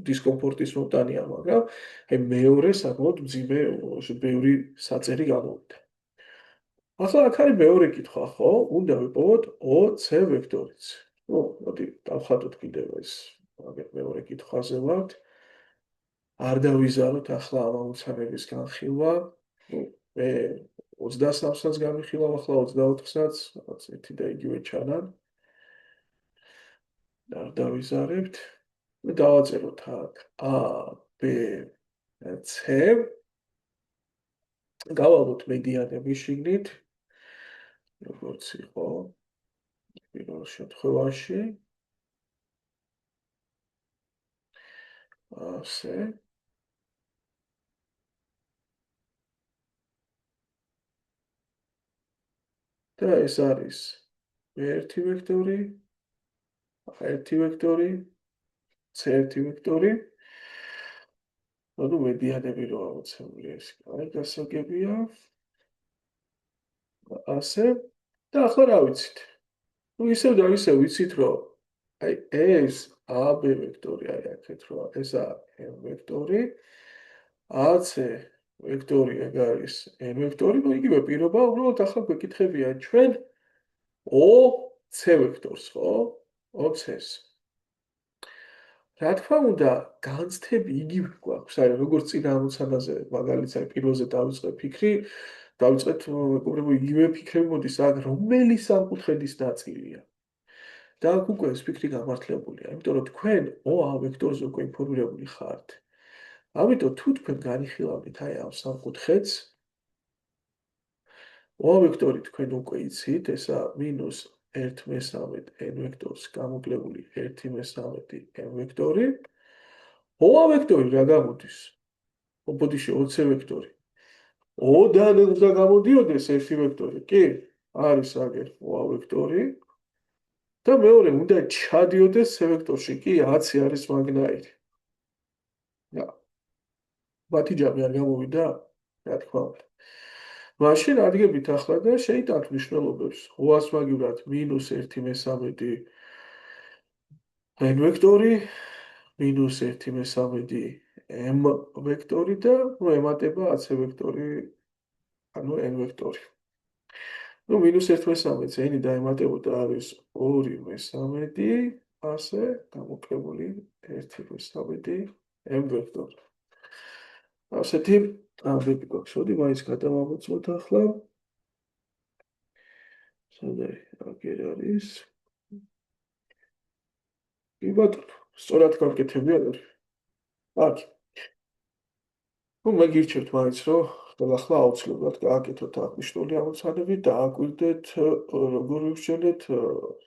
დისკომფორტის მომტანია, მაგრამ აი მეორე საკმაოდ მძიმე ბევრი საწერი გამოვიდა. ახლა აქ არის მეორე კითხვა, ხო? უნდა ვიპოვოთ OC ვექტორიც. მოდი დავხატოთ კიდევ ეს მეორე კითხვაზე ვართ. არ დავიზაროთ ახლა ამ ამოცანების განხილვა. მე 23-საც გამიხილავ, ახლა 24-საც, რაღაც ერთი და იგივე ჩანან. არ დავიზარებთ. მე დავაწეროთ აქ A, B, C. გავალოთ მედიანები შიგნით. როგორც იყო პირველ შემთხვევაში. ასე. და ეს არის B1 ვექტორი, A1 ვექტორი, C1 ვექტორი. ანუ მედიანები რო ამოცებული ეს კაი გასაგებია. ასე. და ახლა რა ვიცით? ისევ და ისევ ვიცით, რომ აი ეს AB ვექტორი აი აქეთ რა, ეს M ვექტორი, AC ვექტორი ეგ არის N ვექტორი, იგივე პირობა, უბრალოდ ახლა გვეკითხებია ჩვენ OC ვექტორს, ხო? OC-ს. რა თქმა უნდა, განცდები იგივე გვაქვს, აი როგორც წინა ამოცანაზე, მაგალითად, პირველზე დავიწყე ფიქრი, დავიწყეთ მეგობრებო იგივე ფიქრები მოდის, აქ რომელი სამკუთხედის ნაწილია. და აქ უკვე ეს ფიქრი გამართლებულია, იმიტომ რომ თქვენ OA ვექტორზე უკვე ინფორმირებული ხართ. ამიტომ თუ თქვენ განიხილავთ აი ამ სამკუთხედს, OA ვექტორი თქვენ უკვე იცით, ესა მინუს 1/3 n ვექტორს გამოკლებული 1/3 m ვექტორი. OA ვექტორი რა გამოდის? ობოდიში OC ვექტორი. O-დან უნდა გამოდიოდეს ერთი ვექტორი, კი? არის აგერ OA ვექტორი. და მეორე უნდა ჩადიოდეს C ვექტორში, კი, 10 არის მაგნაირი. და მათი ჯამი არ გამოვიდა? რა თქმა უნდა. მაშინ ადგებით ახლა და შეიტანთ მნიშვნელობებს. OA-ს მაგივრად მინუს 1/3 n ვექტორი, მინუს 1/3 m ვექტორი და ემატება AC ვექტორი, ანუ n ვექტორი. ნუ მინუს 1/3 n-ი დაემატებოდა არის 2/3 ასე გამოკლებული 1/3 m ვექტორი. ასეთი ამბები გვაქვს. შოდი მაინც გადავამოწმოთ ახლა. სანამ აგერ არის. კი ბატონო, სწორად გავკეთებია რა. აქ. ნუ მე გირჩევთ მაინც რომ ახლა აუცილებლად გააკეთოთ აღნიშნული ამოცანები და აკვირდეთ როგორ ვიხსენეთ,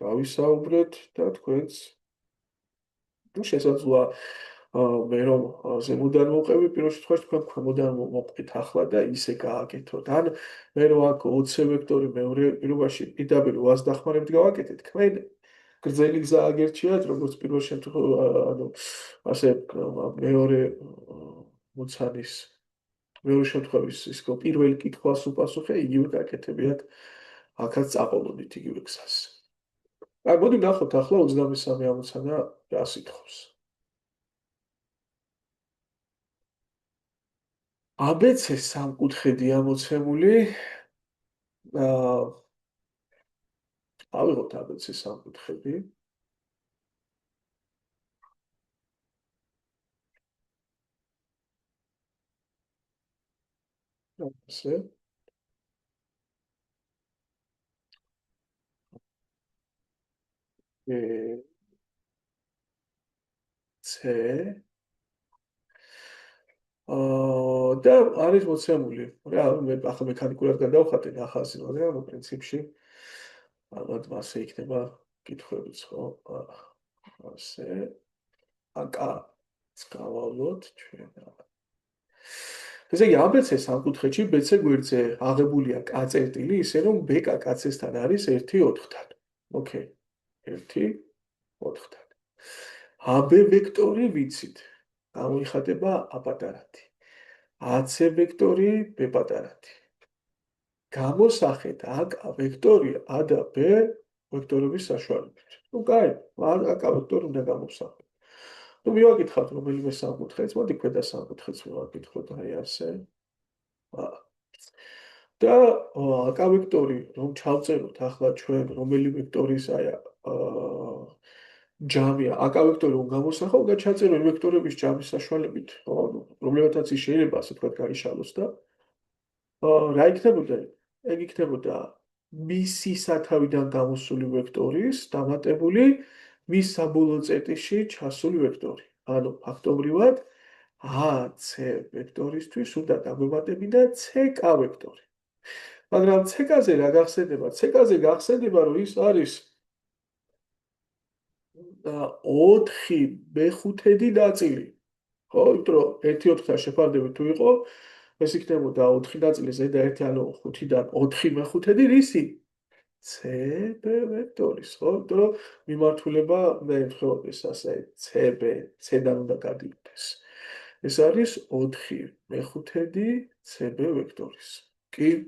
რა ვისაუბრეთ და თქვენს ნუ შესაძლოა მე რომ ზემოდან მოვყევი პირველ შემთხვევაში თქვენ ქვემოდან მოვყით ახლა და ისე გააკეთოთ. ან მე რომ აქ 20 ვექტორი მეორე პირობაში პირდაპირ 8 დახმარებით გავაკეთეთ, თქვენ გრძელი გზა აგერჩიათ, როგორც პირველ შემთხვევაში, ანუ ასე მეორე მოცანის მეორე შემთხვევის ის პირველი კითხვას უპასუხე, იგივე გაკეთებიათ აქაც წაყოლოდით იგივე გზას. აი, მოდი ნახოთ ახლა 23 ამოცანა რას ითხოვს. ABC სამკუთხედი ამოცემული ავიღოთ ABC სამკუთხედი. ასე. C და არის მოცემული. რა, მე ახლა მექანიკურად გადავხატე ნახაზი, მაგრამ პრინციპში ალბათ მასე იქნება კითხვებიც, ხო? ასე. აკა წავალოთ ჩვენ. ესე იგი, ABC სამკუთხედში BC გვერდზე აღებულია K წერტილი, ისე რომ B KC-სთან არის 1/4-თან. ოკეი. 1/4-თან. AB ვექტორი ვიცით. გამოიხატება A პატარათი. AC ვექტორი B პატარათი. გამოსახეთ AK ვექტორი A და B ვექტორების საშუალებით. ნუ კაი, AK ვექტორი უნდა გამოსახოთ. ნუ მივაკითხავთ რომელიმე სამკუთხედს, მოდი ქვედა სამკუთხედს მივაკითხოთ, აი ასე. და AK ვექტორი რომ ჩავწეროთ ახლა ჩვენ რომელი ვექტორის აი ჯამია AK ვექტორი რომ გამოსახო, უნდა ჩაწერო ვექტორების ჯამის საშუალებით, ხო, რომლებათაც ის შეიძლება ასე თქვა გაიშალოს და რა იქნებოდა? ეგ იქნებოდა მისი სათავიდან გამოსული ვექტორის დამატებული მის საბოლოო წერტილში ჩასული ვექტორი. ანუ ფაქტობრივად AC ვექტორისთვის უნდა დაგვემატებინა CK ვექტორი. მაგრამ CK-ზე რა გახსენდება? CK-ზე გახსენდება, რომ ის არის 4/5 ნაწილი. ხო, იმიტომ რომ 1/4-თან შეფარდებით თუ იყო, ეს იქნებოდა 4 ნაწილი ზედა 1, ანუ 5-დან 4/5 რისი? CB ვექტორის, ხო? იმიტომ რომ მიმართულება უნდა ემთხვეოდეს ასე, CB, C-დან უნდა გადიოდეს. ეს არის 4/5 CB ვექტორის. კი.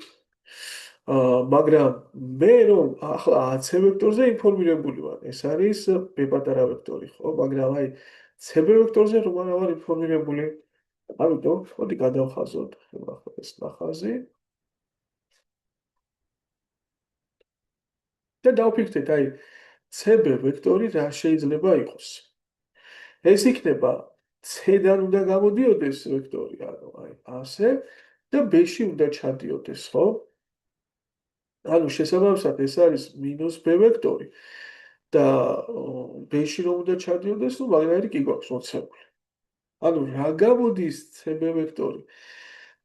მაგრამ მე რომ ახლა AC ვექტორზე ინფორმირებული ვარ, ეს არის B პატარა ვექტორი, ხო? მაგრამ აი CB ვექტორზე რომ არ ვარ ინფორმირებული, ამიტომ მოდი გადავხაზოთ ახლა ეს ნახაზი. და დავფიქრდეთ, აი CB ვექტორი რა შეიძლება იყოს? ეს იქნება C-დან უნდა გამოდიოდეს ვექტორი, ანუ აი ასე და B-ში უნდა ჩადიოდეს, ხო? ანუ შესაბამისად ეს არის -B ვექტორი და B-ში რომ უნდა ჩადიოდეს, ნუ მაგარი კი გვაქვს მოცემული. ანუ რა გამოდის CB ვექტორი?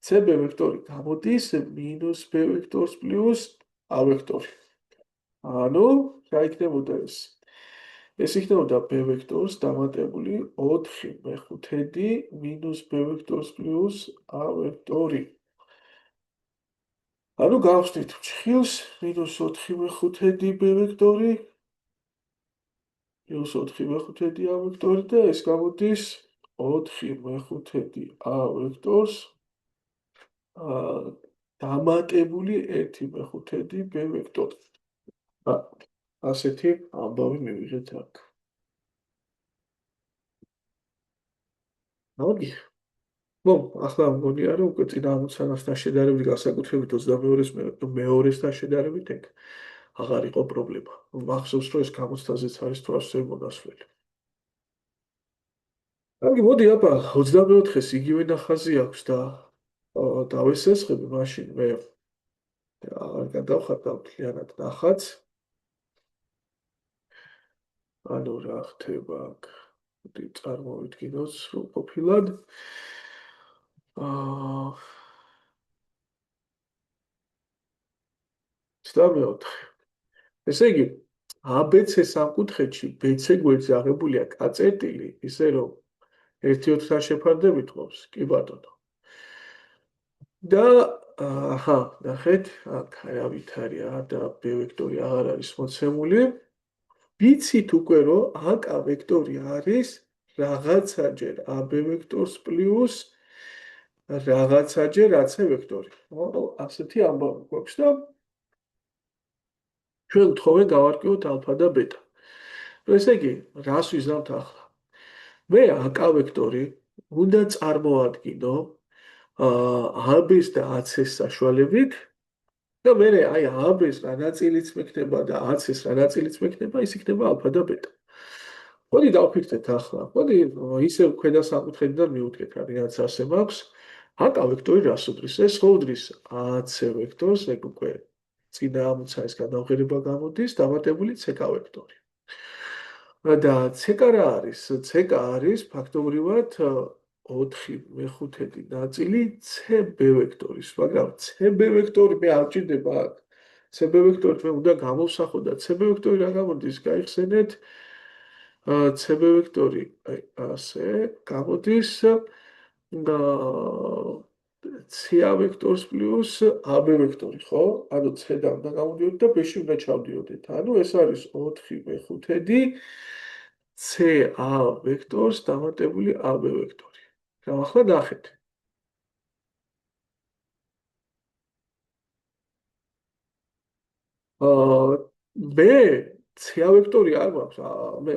CB ვექტორი გამოდის -B ვექტორს პლუს A ვექტორი. ანუ რა იქნებოდა ეს? ეს იქნებოდა B ვექტორს დამატებული 4/5 -B ვექტორს პლუს A ვექტორი. ანუ გავხსნით ჩხილს -4/5 B ვექტორი პლუს 4/5 A ვექტორი და ეს გამოდის 4/5 A ვექტორს დამატებული 1/5 B ვექტორი. ასეთი ამბავი მივიღეთ აქ. მოდი. ახლა მგონია რომ უკვე წინა ამოცანასთან შედარებით განსაკუთრებით 22-ის მეორესთან შედარებით ეგ აღარ იყო პრობლემა. მახსოვს, რომ ეს გამოცდაზეც არის თუ არ ვსწრებ მონასვლელი. კარგი, მოდი აბა 24-ეს იგივე ნახაზი აქვს და დავესესხები მაშინ მე აღარ გადავხატავ მთლიანად ნახაც. ანუ რა ხდება აქ? მოდი წარმოვიდგინოთ სრულყოფილად. აა 24. ესე იგი, ABC სამკუთხედში BC გვერდზე აღებულია კ-წერტილი, ისე რომ 1-4-თან შეფარდებით ყოფს, კი ბატონო. და აჰა, ნახეთ, აქ არავით არის A და B ვექტორი აღარ არის მოცემული. ვიცით უკვე, რომ AK ვექტორი არის რაღაცაჯერ AB ვექტორს პლუს რაღაცაჯერ AC ვექტორი. ასეთი ამბავი გვაქვს და ჩვენ გთხოვენ გავარკვიოთ ალფა და ბეტა. ესე იგი, რას ვიზამთ ახლა? მე AK ვექტორი უნდა წარმოადგინო AB-ს და AC-ს საშუალებით და მე აი AB-ს რა ნაწილიც მექნება და AC-ს რა ნაწილიც მექნება, ის იქნება ალფა და ბეტა. მოდი დავფიქრდეთ ახლა. მოდი ისე ქვედა საკუთხედიდან მივუდგეთ რა, ვინაც ასე მაქვს. AK ვექტორი რას უდრის? ეს ხო უდრის AC ვექტორს, ეგ უკვე წინა ამოცა ეს გადავღერება გამოდის, დამატებული CK ვექტორი. და CK რა არის? CK არის ფაქტობრივად 4/5 ნაწილი CB ვექტორის, მაგრამ CB ვექტორი მე არ ჭირდება აქ. CB ვექტორი მე უნდა გამოვსახო და CB ვექტორი რა გამოდის? გაიხსენეთ. CB ვექტორი აი ასე გამოდის და CA ვექტორს პლუს AB ვექტორი, ხო? ანუ C-დან უნდა გამოდიოდეთ და B-ში უნდა ჩავდიოდეთ. ანუ ეს არის 4/5 CA ვექტორს დამატებული AB ვექტორი. რა ახლა ნახეთ. მე CA ვექტორი არ მაქვს,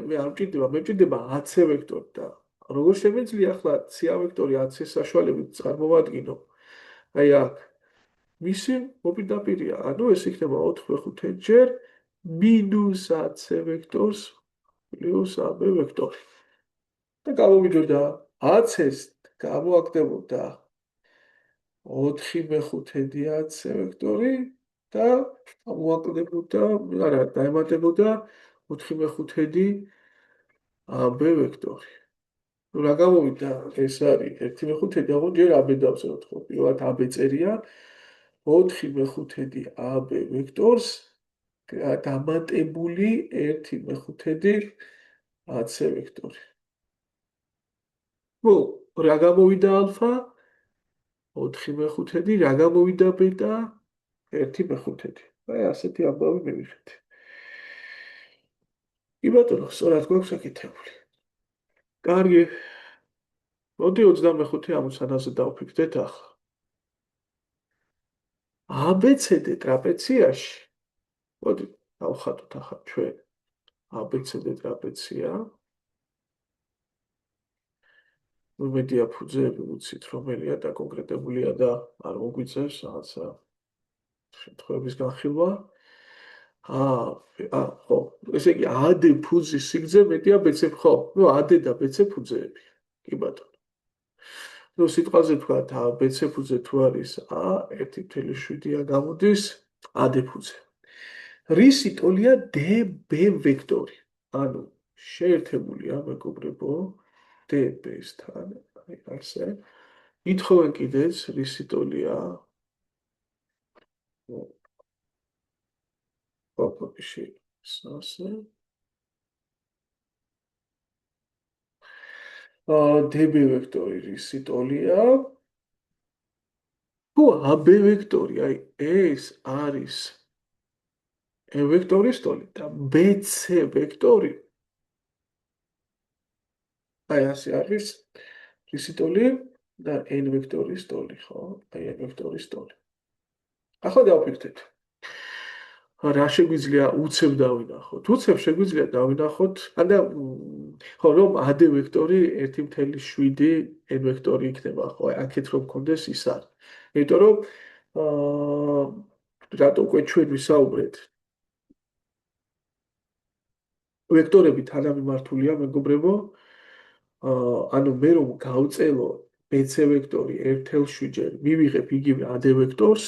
მე არ მჭირდება, მე მჭირდება AC ვექტორი და როგორ შემიძლია ახლა CA ვექტორი AC-ს საშუალებით წარმოვადგინო? აი აქ მისი მოპირდაპირია, ანუ ეს იქნება 4/5 მინუს AC ვექტორს პლუს AB ვექტორი. და გამომიდოდა AC-ს გამოაკდებოდა 4/5 AC ვექტორი და მოაკლებოდა, არა, დაემატებოდა 4/5 AB ვექტორი. ნუ რა გამოვიდა, ეს არის 1/5, აღარ ჯერ AB დავწეროთ ხო, პირველად AB წერია 4/5 AB ვექტორს დამატებული 1/5 AC ვექტორი. ნუ რა გამოვიდა ალფა? 4/5, რა გამოვიდა ბეტა? 1/5. აი ასეთი ამბავი მივიღეთ. კი ბატონო, სწორად გვაქვს აკეთებული. კარგი. მოდი 25 ამოცანაზე დავფიქრდეთ ახლა. ABCD ტრაპეციაში. მოდი დავხატოთ ახლა ჩვენ ABCD ტრაპეცია. მედია ფუძეები უცით რომელია და კონკრეტებულია და არ მოგვიწევს რაღაცა შემთხვევების განხილვა. ხო, ესე იგი AD ფუძის სიგრძე მეტია BC, ხო? ნუ AD და BC ფუძეები. კი ბატონო. ნუ სიტყვაზე ვთქვათ, BC ფუძე თუ არის A1.7-ია გამოდის AD ფუძე. რისი ტოლია DB ვექტორი? ანუ შეერთებულია მეგობრებო DB-სთან, აი ასე. ითხოვენ კიდეც რისი ტოლია? ოპში, ასე. DB ვექტორი რისი ტოლია? თუ AB ვექტორი, აი ეს არის E ვექტორის ტოლი და BC ვექტორი აი ასე არის რისი ტოლი და N ვექტორის ტოლი, ხო? აი N ვექტორის ტოლი. ახლა დავფიქრდეთ. რა შეგვიძლია უცებ დავინახოთ? უცებ შეგვიძლია დავინახოთ, ანუ ხო, რომ AD ვექტორი 1.7 N ვექტორი იქნება, ხო? აქეთ რომ მქონდეს ის არის. იმიტომ რომ რატო უკვე ჩვენ ვისაუბრეთ ვექტორები თანამიმართულია, მეგობრებო. ანუ მე რომ გავწელო BC ვექტორი ერთ-შვიდჯერ მივიღებ იგივე AD ვექტორს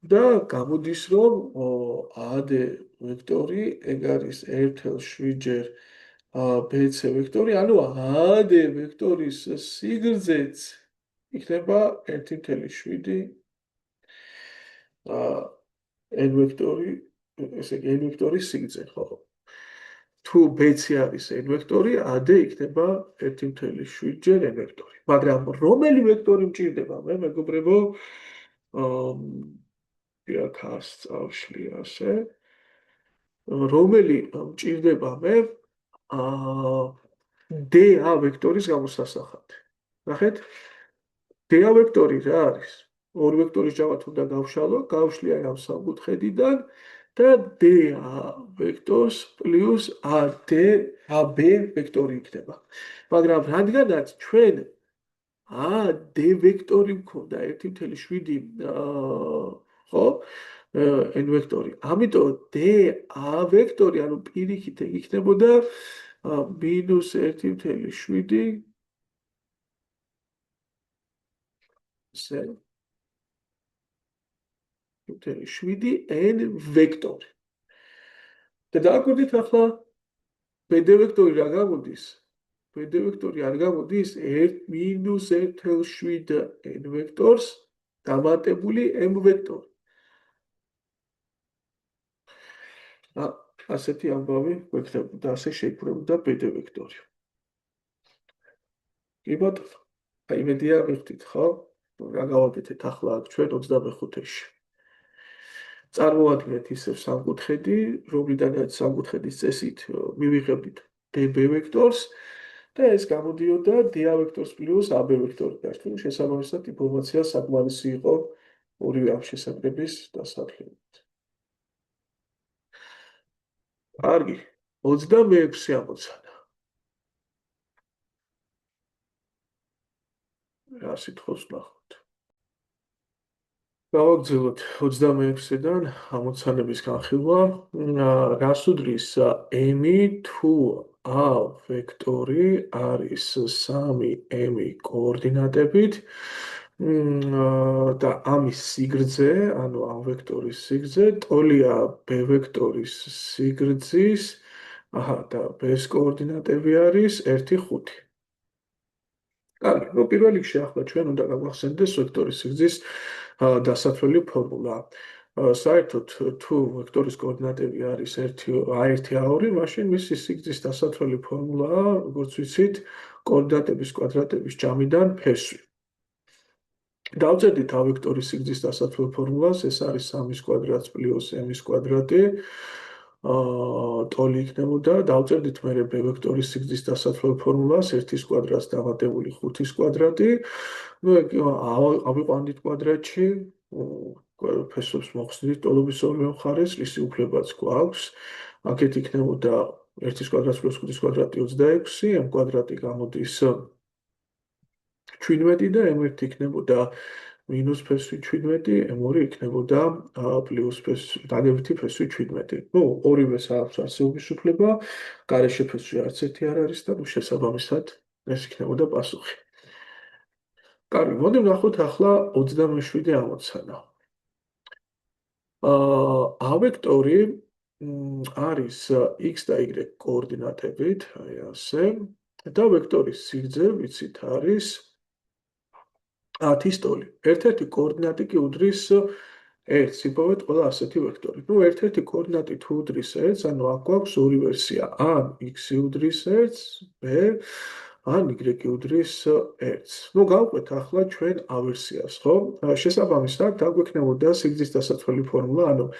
და გამოდის რომ AD ვექტორი ეგ არის ერთ-შვიდჯერ BC ვექტორი, ანუ AD ვექტორის სიგრძეც იქნება 1.7 n ვექტორი, ესე იგი n ვექტორის სიგრძე, ხო? თუ BC არის n ვექტორი, AD იქნება 1.7-ჯერ n ვექტორი. მაგრამ რომელი ვექტორი მჭირდება მე, მეგობრებო? აქ ასწავლი ასე. რომელი მჭირდება მე? DA ვექტორის გამოსასახად. ნახეთ? DA ვექტორი რა არის? ორი ვექტორის ჯამად უნდა გავშალო, გავშლი აი ამ სამკუთხედიდან და DA ვექტორს პლუს AD AB ვექტორი იქნება. მაგრამ რადგანაც ჩვენ AD ვექტორი მქონდა 1.7 ხო? n ვექტორი. ამიტომ DA ვექტორი, ანუ პირიქით ეგ იქნებოდა minus 1.7 ესე 1.7 n ვექტორი. და დააკვირდით ახლა BD ვექტორი რა გამოდის? BD ვექტორი არ გამოდის 1-1.7 n ვექტორს დამატებული m ვექტორი. ასეთი ამბავი გვექნებოდა, ასე შეიქმნებოდა BD ვექტორი. კი ბატონო, აი იმედია მივხვდით, ხო? რა გავაკეთეთ ახლა აქ ჩვენ 25-ში. წარმოადგენთ ისევ სამკუთხედი, რომლიდანაც სამკუთხედის წესით მივიღებდით DB ვექტორს და ეს გამოდიოდა DA ვექტორს პლუს AB ვექტორი. და შესაბამისად ინფორმაცია საკმარისი იყო ორივე ამ შესაძლებლობის დასადგენად. კარგი, 26 ამოცანა. რა სიტყვას ნახოთ. გავაგრძელოთ 26-დან ამოცანების განხილვა. რას უდრის m-ი თუ a ვექტორი არის 3m კოორდინატებით და ამის სიგრძე, ანუ a ვექტორის სიგრძე, ტოლია b ვექტორის სიგრძის, და b-ის კოორდინატები არის 1,5. კარგი, ну პირველ რიგში ახლა ჩვენ უნდა გავახსენდეს ვექტორის სიგრძის დასათვლელი ფორმულა. საერთოდ თუ ვექტორის კოორდინატები არის 1, A1, მაშინ მისი სიგრძის დასათვლელი ფორმულაა, როგორც ვიცით, კოორდინატების კვადრატების ჯამიდან ფესვი. დავწერდით A ვექტორის სიგრძის დასათვლელ ფორმულას, ეს არის 3-ის კვადრატს პლუს m-ის კვადრატი. ტოლი იქნებოდა, დავწერდით მერე B ვექტორის სიგრძის დასათვლელ ფორმულას 1-ის კვადრატს დამატებული 5-ის კვადრატი. ну ავიყვანდით კვადრატში, ფესვებს მოხსნით ტოლობის ორივე მხარეს, ისი უფლებაც გვაქვს. აქეთ იქნებოდა 1-ის კვადრატს პლუს 5-ის კვადრატი 26, m კვადრატი გამოდის 17 და m1 იქნებოდა მინუს ფესვი 17, m2 იქნებოდა პლუს ფესვი, დაგებითი ფესვი 17. ну ორივეს აქვს არსებობის უფლება, გარეშე ფესვი არც ერთი არ არის და შესაბამისად ეს იქნებოდა პასუხი. კარგი, მოდი ვნახოთ ახლა 27 ამოცანა. A ვექტორი არის x და y კოორდინატებით, აი ასე, და ვექტორის სიგრძე, ვიცით, არის 10-ის ტოლი. ერთ-ერთი კოორდინატი კი უდრის 1-ს, იპოვეთ ყველა ასეთი ვექტორი. ну ერთ-ერთი კოორდინატი თუ უდრის 1-ს, ანუ აქ გვაქვს ორი ვერსია. ან x-ი უდრის 1-ს, b ან y-ი უდრის 1-ს. ну გავყვეთ ახლა ჩვენ a ვერსიას, ხო? შესაბამისად, დაგვექნებოდა სიგრძის დასათვლელი ფორმულა, ანუ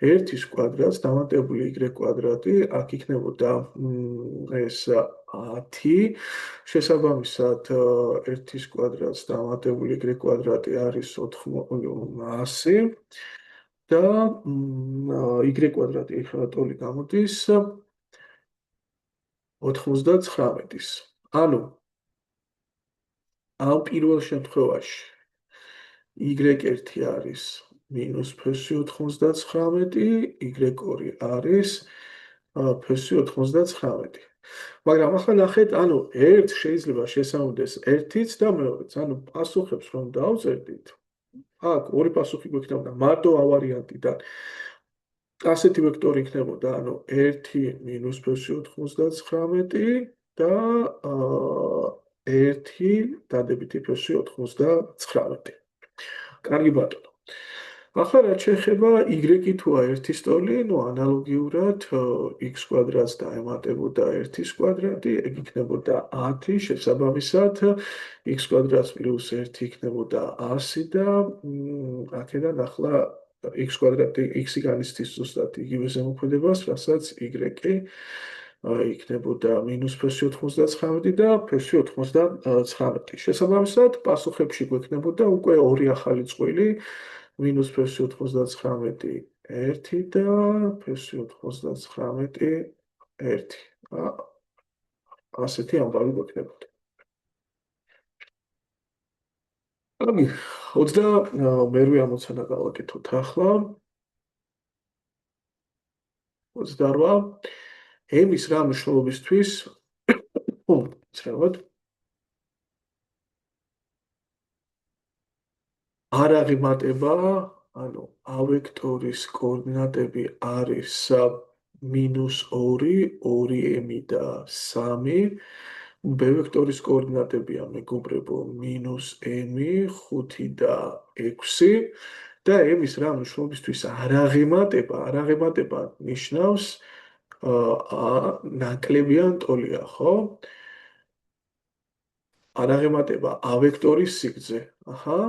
1-ის კვადრატს დამატებული y კვადრატი, აქ იქნებოდა ეს 10, შესაბამისად 1-ის კვადრატს დამატებული y კვადრატი არის 100 და y კვადრატი ტოლი გამოდის 99-ის. ანუ ამ პირველ შემთხვევაში y1 არის მინუს ფესვი 99, y2 არის ფესი 99. მაგრამ ახლა ნახეთ, ანუ ერთ შეიძლება შესამოდეს ერთიც და მეორეც. ანუ პასუხებს რომ დავწერდით, აქ ორი პასუხი გვექნებოდა მარტო ავარიანტიდან. ასეთი ვექტორი იქნებოდა, ანუ 1 მინუს ფესი 99 და 1 დადებითი ფესი 99. კარგი ბატონო. ახლა რაც შეეხება y თუა ერთი სტოლი, ნუ ანალოგიურად x კვადრატს დაემატებოდა 1-ის კვადრატი, ეგ იქნებოდა 10, შესაბამისად x კვადრატს პლუს 1 იქნებოდა 100 და აქედან ახლა x კვადრატი x-ი განიცდის ზუსტად იგივე ზემოქმედებას, რასაც y-ი იქნებოდა მინუს ფესი 99 და ფესი 99. შესაბამისად, პასუხებში გვექნებოდა უკვე ორი ახალი წყვილი, მინუს ფესი 99 1 და ფესი 99 1. ასეთი ამბავი გვექნებოდა. კარგი, 28 ამოცანა გავაკეთოთ ახლა. 28. ემის რა მნიშვნელობისთვის ვცდილობთ არ აღემატება, ანუ a ვექტორის კოორდინატები არის -2, 2m და 3, b ვექტორის კოორდინატებია მეგობრებო -m, 5 და 6 და m-ის რა მნიშვნელობისთვის არ აღემატება ნიშნავს ნაკლებიან ტოლია, ხო? არ აღემატება a ვექტორის სიგრძე. აჰა.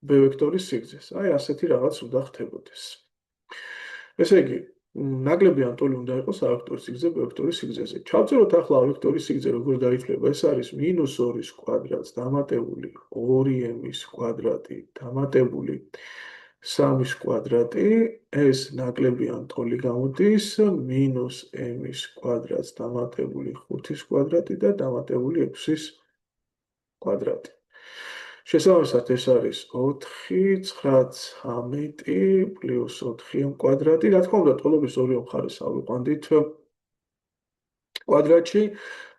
b ვექტორის სიგრძეს. აი ასეთი რაღაც უნდა ხდებოდეს. ესე იგი, ნაკლებიან ტოლი უნდა იყოს a ვექტორის სიგრძე b ვექტორის სიგრძეზე. ჩავწეროთ ახლა a ვექტორის სიგრძე როგორ დაითვლება. ეს არის -2-ის კვადრატს დამატებული 2m-ის კვადრატი დამატებული 3-ის კვადრატი. ეს ნაკლებიან ტოლი გამოდის -m-ის კვადრატს დამატებული 5-ის კვადრატი და დამატებული 6-ის კვადრატი. შესაბამისად ეს არის 4, 9, 13 პლუს 4m კვადრატი. რა თქმა უნდა, ტოლობის ორივე მხარეს ავიყვანდით კვადრატში.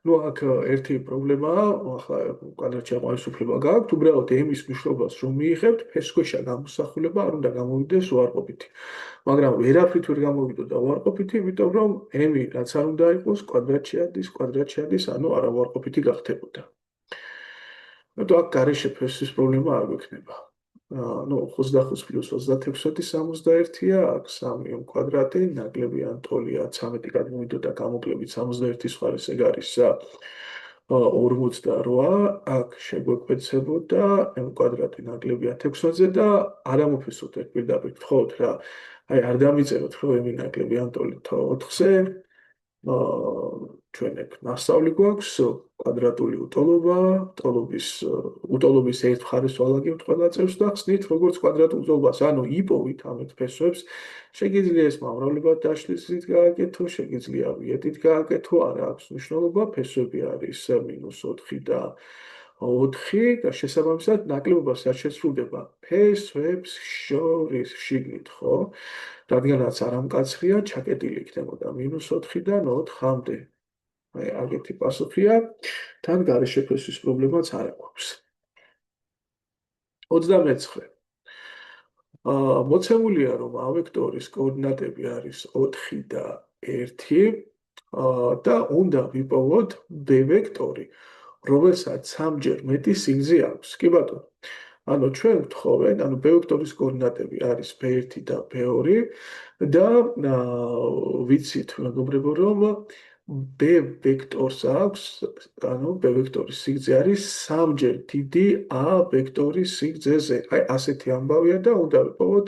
ნუ აქ ერთი პრობლემაა, ახლა კვადრატში ამოვისუფლება გაქვთ, უბრალოდ m-ის მნიშვნელობას რომ მიიღებთ, ფესქვეშა გამოსახულება არ უნდა გამოვიდეს უარყოფითი. მაგრამ ვერაფრით ვერ გამოვიდოდა უარყოფითი, იმიტომ რომ m-ი რაც არ უნდა იყოს, კვადრატში ადის, ანუ არავუარყოფითი გახდებოდა. ნუ აქ გარეშე ფესვის პრობლემა არ გვექნება. ნუ 25 პლუს 36 61-ია, აქ 3m კვადრატი, ნაკლებიან ტოლია 13 გადმოვიდოდა გამოკლებით 61-ის მხარეს, ეგ არის 48, აქ შეგვეკვეცებოდა m კვადრატი ნაკლებიან 16-ზე და არ ამოფესოთ ერთ პირდაპირ ვთხოვთ რა. აი არ დამიწეროთ რომ m ნაკლებიან ტოლი 4-ზე. ჩვენ ეგ მასწავლი გვაქვს კვადრატული უტოლობა, უტოლობის ერთ მხარეს ვალაგებთ ყველა წევს და ხსნით როგორც კვადრატულ უტოლობას, ანუ იპოვით ამეთ ფესვებს, შეგიძლია ეს მომრავლებად დაშლით გააკეთო, შეგიძლია ვიეტით გააკეთო, არა აქვს მნიშვნელობა, ფესვები არის -4 და 4 და შესაბამისად ნაკლებობას არ შესრულდება ფესვებს შორის შიგნით, ხო? რადგანაც არამკაცრია, ჩაკეტილი იქნებოდა -4-დან 4-მდე. აი, აგეთი პასუხია, თან გარეშე ფესვის პრობლემაც არ აქვს. 29. მოცემულია, რომ a ვექტორის კოორდინატები არის 4 და 1 და უნდა ვიპოვოთ b ვექტორი, რომელსაც სამჯერ მეტი სიგრძე აქვს. კი ბატონო. ანუ ჩვენ ვთხოვენ, ანუ b ვექტორის კოორდინატები არის b1 და b2 და ვიცით, მეგობრებო, რომ b ვექტორს აქვს, ანუ b ვექტორის სიგრძე არის სამჯერ დიდი a ვექტორის სიგრძეზე. აი ასეთი ამბავია და უნდა ვიპოვოთ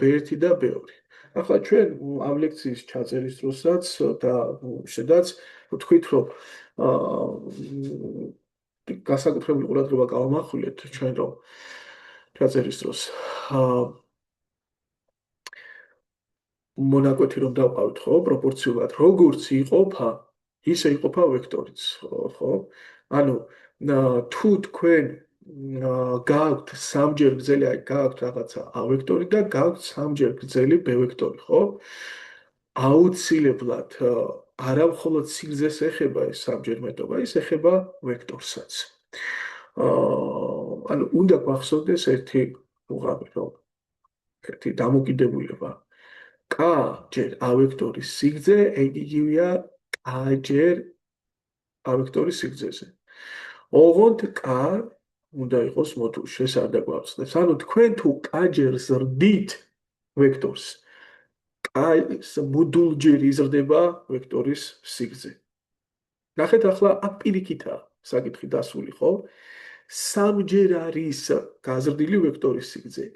b1 და b2. ახლა ჩვენ ამ ლექციის ჩაწერის დროსაც და შედაც ვთქვით, რომ გასაკუთრებული ყურადღება გავამახვილეთ ჩვენ რომ ჩაწერის დროს მონაკვეთი რომ დავყავთ, ხო, პროპორციულად, როგორც იყოფა, ისე იყოფა ვექტორიც, ხო? ანუ თუ თქვენ გააქვთ სამჯერ გრძელი, აი გააქვთ რაღაცა a ვექტორი და გააქვთ სამჯერ გრძელი b ვექტორი, ხო? აუცილებლად არა მხოლოდ სიგრძეს ეხება ეს საბჯერმეტობა, ის ეხება ვექტორსაც. ანუ უნდა გვახსოვდეს ერთი უღაბი, რომ ერთი დამოკიდებულება. K ჯერ A ვექტორის სიგრძე ეგ-იგივეა K ჯერ A ვექტორის სიგრძეზე. ოღონდ K უნდა იყოს მოდულში, ეს არ დაგვაცხადებს. ანუ თქვენ თუ K ჯერ ზრდით ვექტორს, K-ის მოდულჯერ იზრდება ვექტორის სიგრძე. ნახეთ ახლა აქ პირიქითაა საკითხი დასული, ხო? სამჯერ არის გაზრდილი ვექტორის სიგრძე.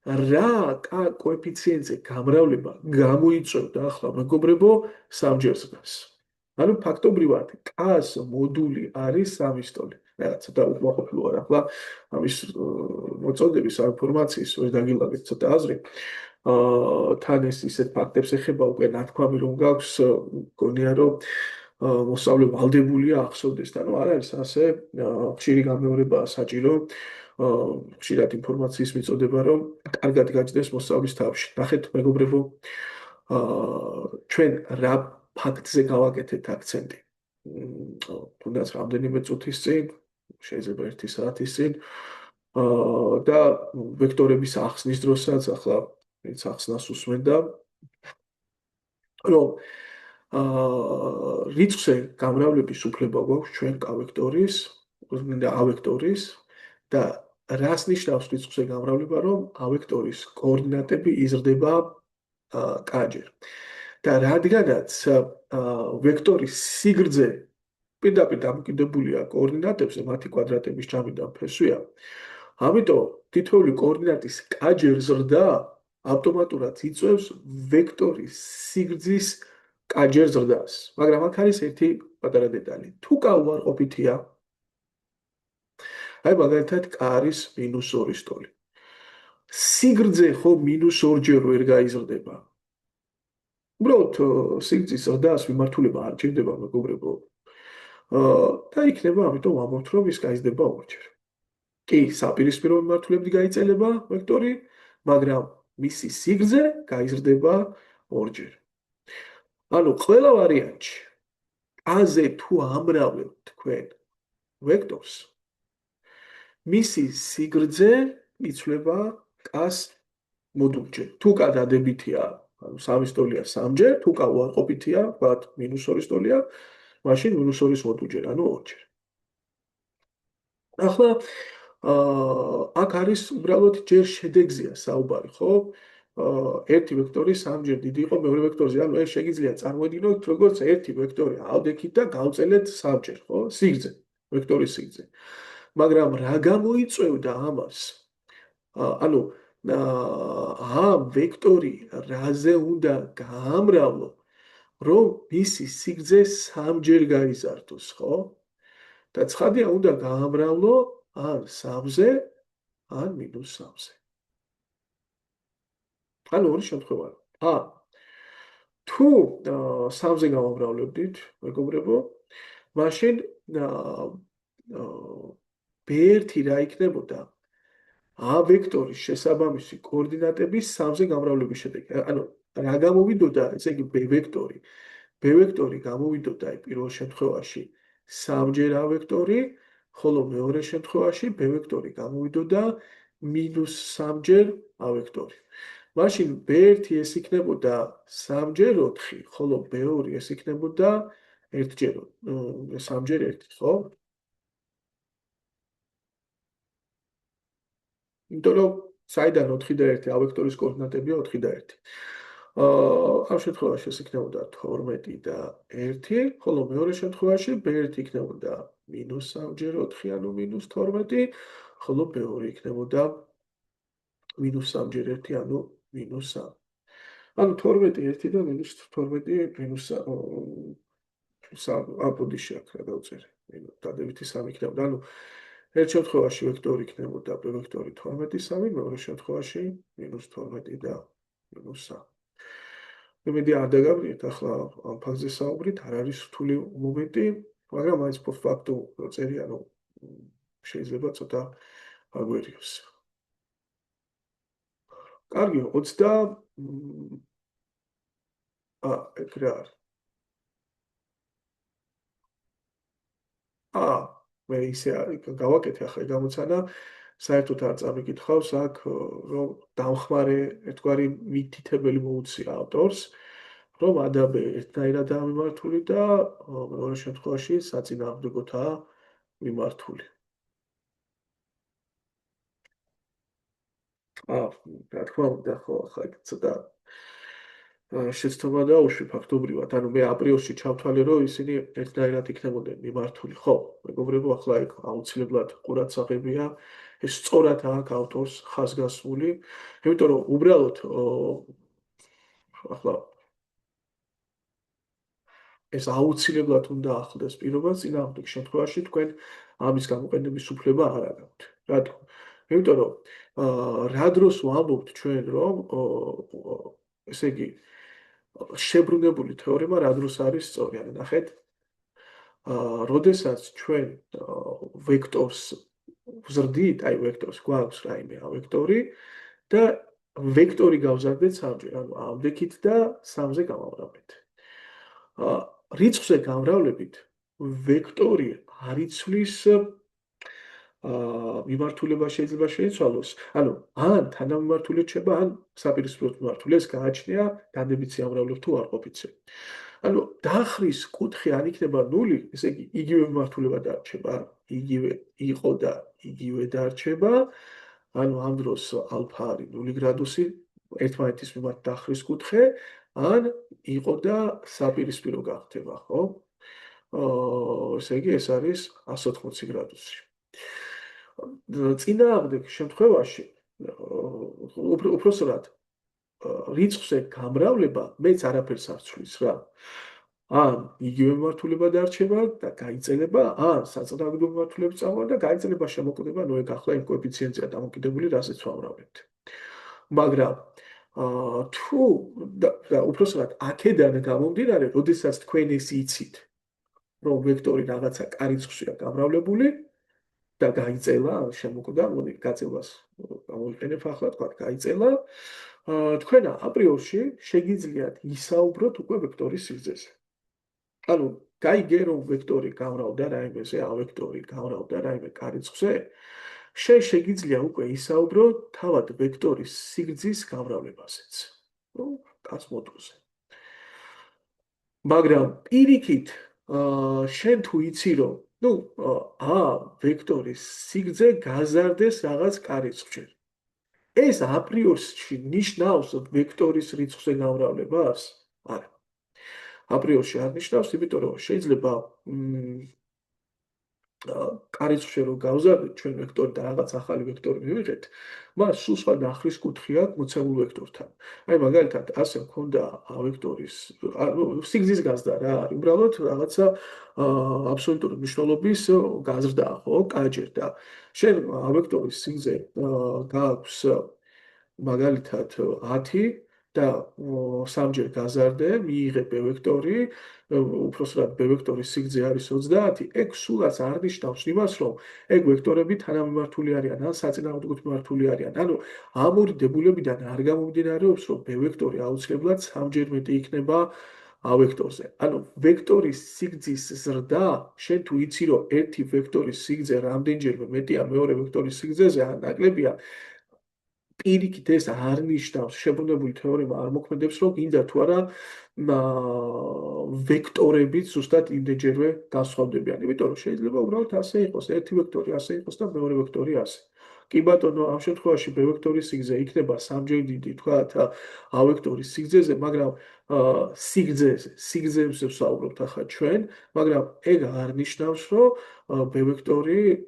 რა კოეფიციენტზე გამრავლება გამოიწვევდა ახლა მეგობრებო სამჯერ ზრდას. ანუ ფაქტობრივად კას მოდული არის 3 სტოლი. რაღაც ცოტა უკმაყოფილო არ ახლა ამის მოწოდების ინფორმაციის ვერ დაგილაგეთ ცოტა აზრი. თან ეს ისეთ ფაქტებს ეხება უკვე ნათქვამი რომ გაქვს გონია რომ მოსწავლე ვალდებულია ახსოვდეს და ნუ არ არის ასე ხშირი გამეორებაა საჭირო ხშირად ინფორმაციის მიწოდება რომ კარგად გაჩნდეს მოსწავლის თავში. ნახეთ მეგობრებო ჩვენ რა ფაქტზე გავაკეთეთ აქცენტი. თუნდაც რამდენიმე წუთის წინ, შეიძლება 1 საათის წინ და ვექტორების ახსნის დროსაც ახლა ვინც ახსნას უსმენდა რომ რიცხვზე გამრავლების უფლება გვაქვს ჩვენ K ვექტორის და A ვექტორის და რას ნიშნავს რიცხვზე გამრავლება, რომ A ვექტორის კოორდინატები იზრდება K-ჯერ. და რადგანაც ვექტორის სიგრძე პირდაპირ დამოკიდებულია კოორდინატებზე, მათი კვადრატების ჯამიდან ფესვია. ამიტომ თითოეული კოორდინატის K-ჯერ ზრდა ავტომატურად იწვევს ვექტორის სიგრძის K-ჯერ ზრდას. მაგრამ აქ არის ერთი პატარა დეტალი. თუ K უარყოფითია, აი მაგალითად K არის -2 სტოლი. სიგრძე ხო -2-ჯერ ვერ გაიზრდება. უბრალოდ სიგრძის ზრდას მიმართულება არ ჭირდება მეგობრებო. და იქნება ამიტომ ამბობთ რომ ის გაიზრდება 2-ჯერ. კი, საპირისპირო მიმართულებით გაიწელება ვექტორი, მაგრამ მისი სიგრძე გაიზრდება 2-ჯერ. ანუ ყველა ვარიანტში A-ზე თუ ამრავლებთ თქვენ ვექტორს, მისი სიგრძე იცვლება K-ს მოდულჯერ. თუ K დადებითია, ანუ 3 სტოლია 3-ჯერ, თუ K უარყოფითია, ვთქვათ -2 სტოლია, მაშინ -2-ის მოდულჯერ, ანუ 2-ჯერ. ახლა აქ არის უბრალოდ ჯერ შედეგზია საუბარი, ხო? ერთი ვექტორი 3-ჯერ დიდი იყო მეორე ვექტორზე, ანუ ეს შეგიძლია წარმოედგინოთ როგორც ერთი ვექტორი ავდექით და გავწელეთ 3-ჯერ, ხო? სიგრძე, ვექტორის სიგრძე. მაგრამ რა გამოიწვევდა ამას? ანუ ამ ვექტორი რაზე უნდა გაამრავლო, რომ მისი სიგრძე 3-ჯერ გაიზარდოს, ხო? და ცხადია უნდა გაამრავლო ან 3-ზე, ან -3-ზე. ანუ ორი შემთხვევა. თუ 3-ზე გავამრავლებდით, მეგობრებო, მაშინ B1 რა იქნებოდა? A ვექტორის შესაბამისი კოორდინატების 3-ზე გამრავლების შედეგი. ანუ რა გამოვიდოდა, ესე იგი B ვექტორი. B ვექტორი გამოვიდოდა აი პირველ შემთხვევაში 3-ჯერ A ვექტორი, ხოლო მეორე შემთხვევაში B ვექტორი გამოვიდოდა -3-ჯერ A ვექტორი. მაშინ B1 ეს იქნებოდა 3-ჯერ 4, ხოლო B2 ეს იქნებოდა 1-ჯერ 3-ჯერ 1, ხო? იმიტომ რომ საიდან 4 და 1 A ვექტორის კოორდინატებია 4 და 1. ამ შემთხვევაში ეს იქნებოდა 12 და 1, ხოლო მეორე შემთხვევაში B1 იქნებოდა -3-ჯერ 4, ანუ -12, ხოლო B2 იქნებოდა -3-ჯერ 1, ანუ -3. ანუ 12 1 და -12 -3 აპოდიში აქ რა დავწერე. დადებითი 3 იქნებოდა. ანუ ერთ შემთხვევაში ვექტორი იქნებოდა B ვექტორი 12-3, მეორე შემთხვევაში -12 და -3. იმედი არ დაგაბრიეთ ახლა ამ ფაქტზე საუბრით, არ არის რთული მომენტი, მაგრამ მაინც ფაქტო წერია, რომ შეიძლება ცოტა აგვერიოს. კარგი, ეგრე არის. აა, მე ისე გავაკეთე ახლა გამოცანა, საერთოდ არ წამიკითხავს აქ, რომ დამხმარე ერთგვარი მითითებელი მოუწია ავტორს, რომ ადაბე ერთნაირადაა მიმართული და მეორე შემთხვევაში საწინააღმდეგოთაა მიმართული. აა, რა თქმა უნდა, ხო, ახლა იქ ცოტა შეცდომა დაუშვი ფაქტობრივად, ანუ მე აპრიორში ჩავთვალე, რომ ისინი ერთნაირად იქნებოდნენ მიმართული. ხო, მეგობრებო, ახლა იქ აუცილებლად ყურადსაღებია, ეს სწორად აქ ავტორს ხაზგასმული, იმიტომ რომ უბრალოდ ახლა ეს აუცილებლად უნდა ახლდეს პირობას, წინააღმდეგ შემთხვევაში თქვენ ამის გამოყენების უფლება არ აქვთ. რატო? იმიტომ რომ რა დროს ვამბობთ ჩვენ, რომ ესე იგი შებრუნებული თეორემა რა დროს არის სწორი? ანუ ნახეთ, როდესაც ჩვენ ვექტორს ვზრდით, აი ვექტორს გვაქვს რაიმე ვექტორი და ვექტორი გავზარდეთ სამჯერ, ანუ ამდექით და 3-ზე გამავრავეთ. რიცხვზე გამრავლებით ვექტორი არ იცვლის მიმართულება შეიძლება შეიცვალოს. ანუ ან თანამიმართული რჩება, ან საპირისპირო მიმართული. ეს გააჩნია დადებითი ამრავლებ თუ არ ყოფიცე. ანუ დახრის კუთხე არ იქნება 0, ესე იგი იგივე მიმართულება დარჩება, იგივე იყო და იგივე დარჩება. ანუ ამ დროს ალფა არის 0 გრადუსი, ერთმანეთის მიმართ დახრის კუთხე, ან იყო და საპირისპირო გახდება, ხო? ესე იგი ეს არის 180 გრადუსი. წინააღმდეგ შემთხვევაში უпроსტად რიცხვზე გამრავლება მეც არაფერს არ ცვლის რა. ან იგივე მიმართულება დარჩება და გაიწელება, ან საწინააღმდეგო მიმართულება წავა და გაიწელება შემოკლდება, ნუ ეგ ახლა იმ კოეფიციენტზეა დამოკიდებული, რასაც ვამრავებთ. მაგრამ თუ და უпроსტად აქედან გამომდინარე, როდესაც თქვენ ეს იცით, რომ ვექტორი რაღაცა კარიცხვია გამრავლებული და გაიწელა, შემოკვდა, მოდი გაწევას გამოვიყენებ ახლა, თქვა გაიწელა, თქვენ აპრიორში შეგიძლიათ ისაუბროთ უკვე ვექტორის სიგრძეზე. ანუ გაიგე რომ ვექტორი გამრავდა რაიმეზე, ვექტორი გამრავდა რაიმე კარიცხვზე, შეგიძლია უკვე ისაუბრო თავად ვექტორის სიგრძის გამრავლებაზეც. ნუ კაც მოდულზე. მაგრამ პირიქით, შენ თუ იცი რომ, ნუ ვექტორის სიგრძე გაზარდეს რაღაც კარიცხვჯერ. ეს აპრიორში ნიშნავს ვექტორის რიცხვზე გამრავლებას? არა. აპრიორში არ ნიშნავს, იმიტომ რომ შეიძლება კარიცხვში რომ გავზარდეთ ჩვენ ვექტორი და რაღაც ახალი ვექტორი მივიღეთ, მას სულ სხვა ნახრის კუთხე აქვს მოცემულ ვექტორთან. აი მაგალითად, ასე მქონდა ვექტორის სიგრძის გაზრდა რა არის, უბრალოდ რაღაცა აბსოლუტური მნიშვნელობის გაზრდა, ხო, კაჯერ და შენ ვექტორის სიგრძე გააქვს მაგალითად 10 და სამჯერ გაზარდე, მიიღე b ვექტორი, უпроსტად b ვექტორის სიგრძე არის 30, ეგ სულაც არ ნიშნავს იმას, რომ ეგ ვექტორები თანამიმართული არიან, ან საწინააღმდეგოდ მიმართული არიან. ანუ ამ ორი დებულებიდან არ გამომდინარეობს, რომ b ვექტორი აუცილებლად სამჯერ მეტი იქნება a ვექტორზე. ანუ ვექტორის სიგრძის ზრდა, შენ თუ იცი, რომ ერთი ვექტორის სიგრძე რამდენჯერმე მეტია მეორე ვექტორის სიგრძეზე, ან ნაკლებია, პირიქით ეს არ ნიშნავს, შებრუნებული თეორემა არ მოქმედებს, რომ გინდა თუ არა ვექტორებით ზუსტად იმდენჯერმე განსხვავდებიან. იმიტომ რომ შეიძლება უბრალოდ ასე იყოს, ერთი ვექტორი ასე იყოს და მეორე ვექტორი ასე. კი ბატონო, ამ შემთხვევაში b ვექტორის სიგრძე იქნება სამჯერ დიდი, თქვათ, a ვექტორის სიგრძეზე, მაგრამ სიგრძეებზე ვსაუბრობთ ახლა ჩვენ, მაგრამ ეგ არ ნიშნავს, რომ b ვექტორი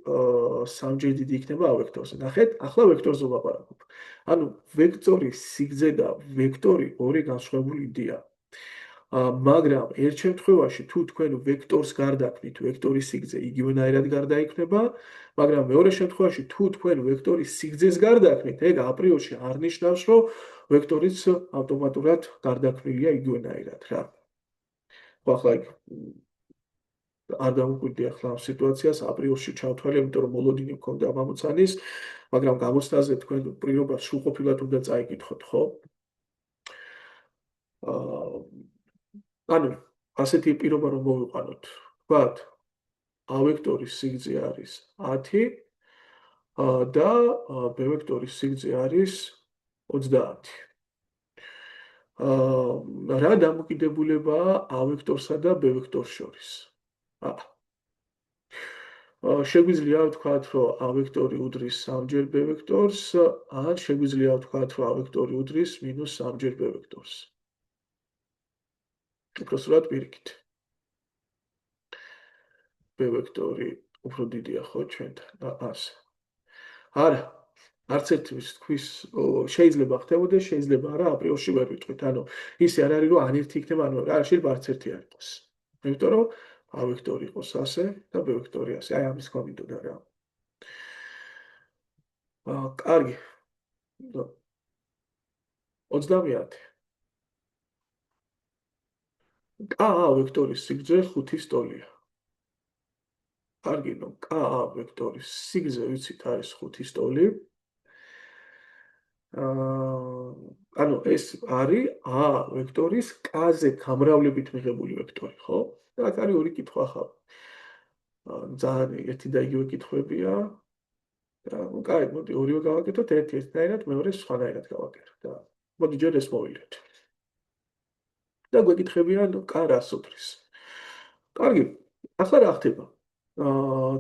სამჯერ დიდი იქნება a ვექტორზე. ნახეთ, ახლა ვექტორზე ვლაპარაკობ. ანუ ვექტორის სიგრძე და ვექტორი ორი განსხვავებული იდეაა. მაგრამ ერთ შემთხვევაში თუ თქვენ ვექტორს გარდაქმნით, ვექტორის სიგრძე იგივენაირად გარდაიქმნება, მაგრამ მეორე შემთხვევაში თუ თქვენ ვექტორის სიგრძეს გარდაქმნით, ეგ აპრიორში არ ნიშნავს, რომ ვექტორიც ავტომატურად გარდაქმნილია იგივენაირად რა. ხო, ახლა არ დავუკვირდი ახლა ამ სიტუაციას, აპრიორში ჩავთვალე, იმიტომ რომ მოლოდინი მქონდა ამოცანის, მაგრამ გამოცდაზე თქვენ პრიორობას სრულყოფილად უნდა წაიკითხოთ, ხო? ანუ ასეთი პირობა რომ მოვიყვანოთ, ვთქვათ, A ვექტორის სიგრძე არის 10 და B ვექტორის სიგრძე არის 30. რა დამოკიდებულებაა A ვექტორსა და B ვექტორს შორის? შეგვიძლია ვთქვათ, რომ A ვექტორი უდრის 3-ჯერ B ვექტორს, ან შეგვიძლია ვთქვათ, რომ A ვექტორი უდრის -3-ჯერ B ვექტორს. უпроსტად პირიქით. B ვექტორი უფრო დიდია ხო ჩვენთან და ასე. არა, არც ერთი ის თქვის შეიძლება ხდებოდეს, შეიძლება არა, აპრიორში ვერ ვიტყვით. ანუ ისე არ არის, რომ ან ერთი იქნება, ან არა, შეიძლება არც ერთი არ იყოს. იმიტომ რომ A ვექტორი იყოს ასე და B ვექტორი ასე. აი ამის გვამდოდა რა. კარგი. 30. KA ვექტორის სიგრძე 5-ის ტოლია. კარგი, ნუ KA ვექტორის სიგრძე ვიცით არის 5-ის ტოლი. ანუ ეს არის A ვექტორის K-ზე გამრავლებით მიღებული ვექტორი, ხო? და აქ არის ორი კითხვა ხა. ძალიან ერთი და იგივე კითხვებია. და კაი, მოდი ორივე გავაკეთოთ, ერთი ერთნაირად, მეორე სხვანაირად გავაკეთოთ და მოდი ჯერ ეს მოვიდეთ. და გვეკითხებიან K რას უდრის. კარგი, ახლა რა ხდება?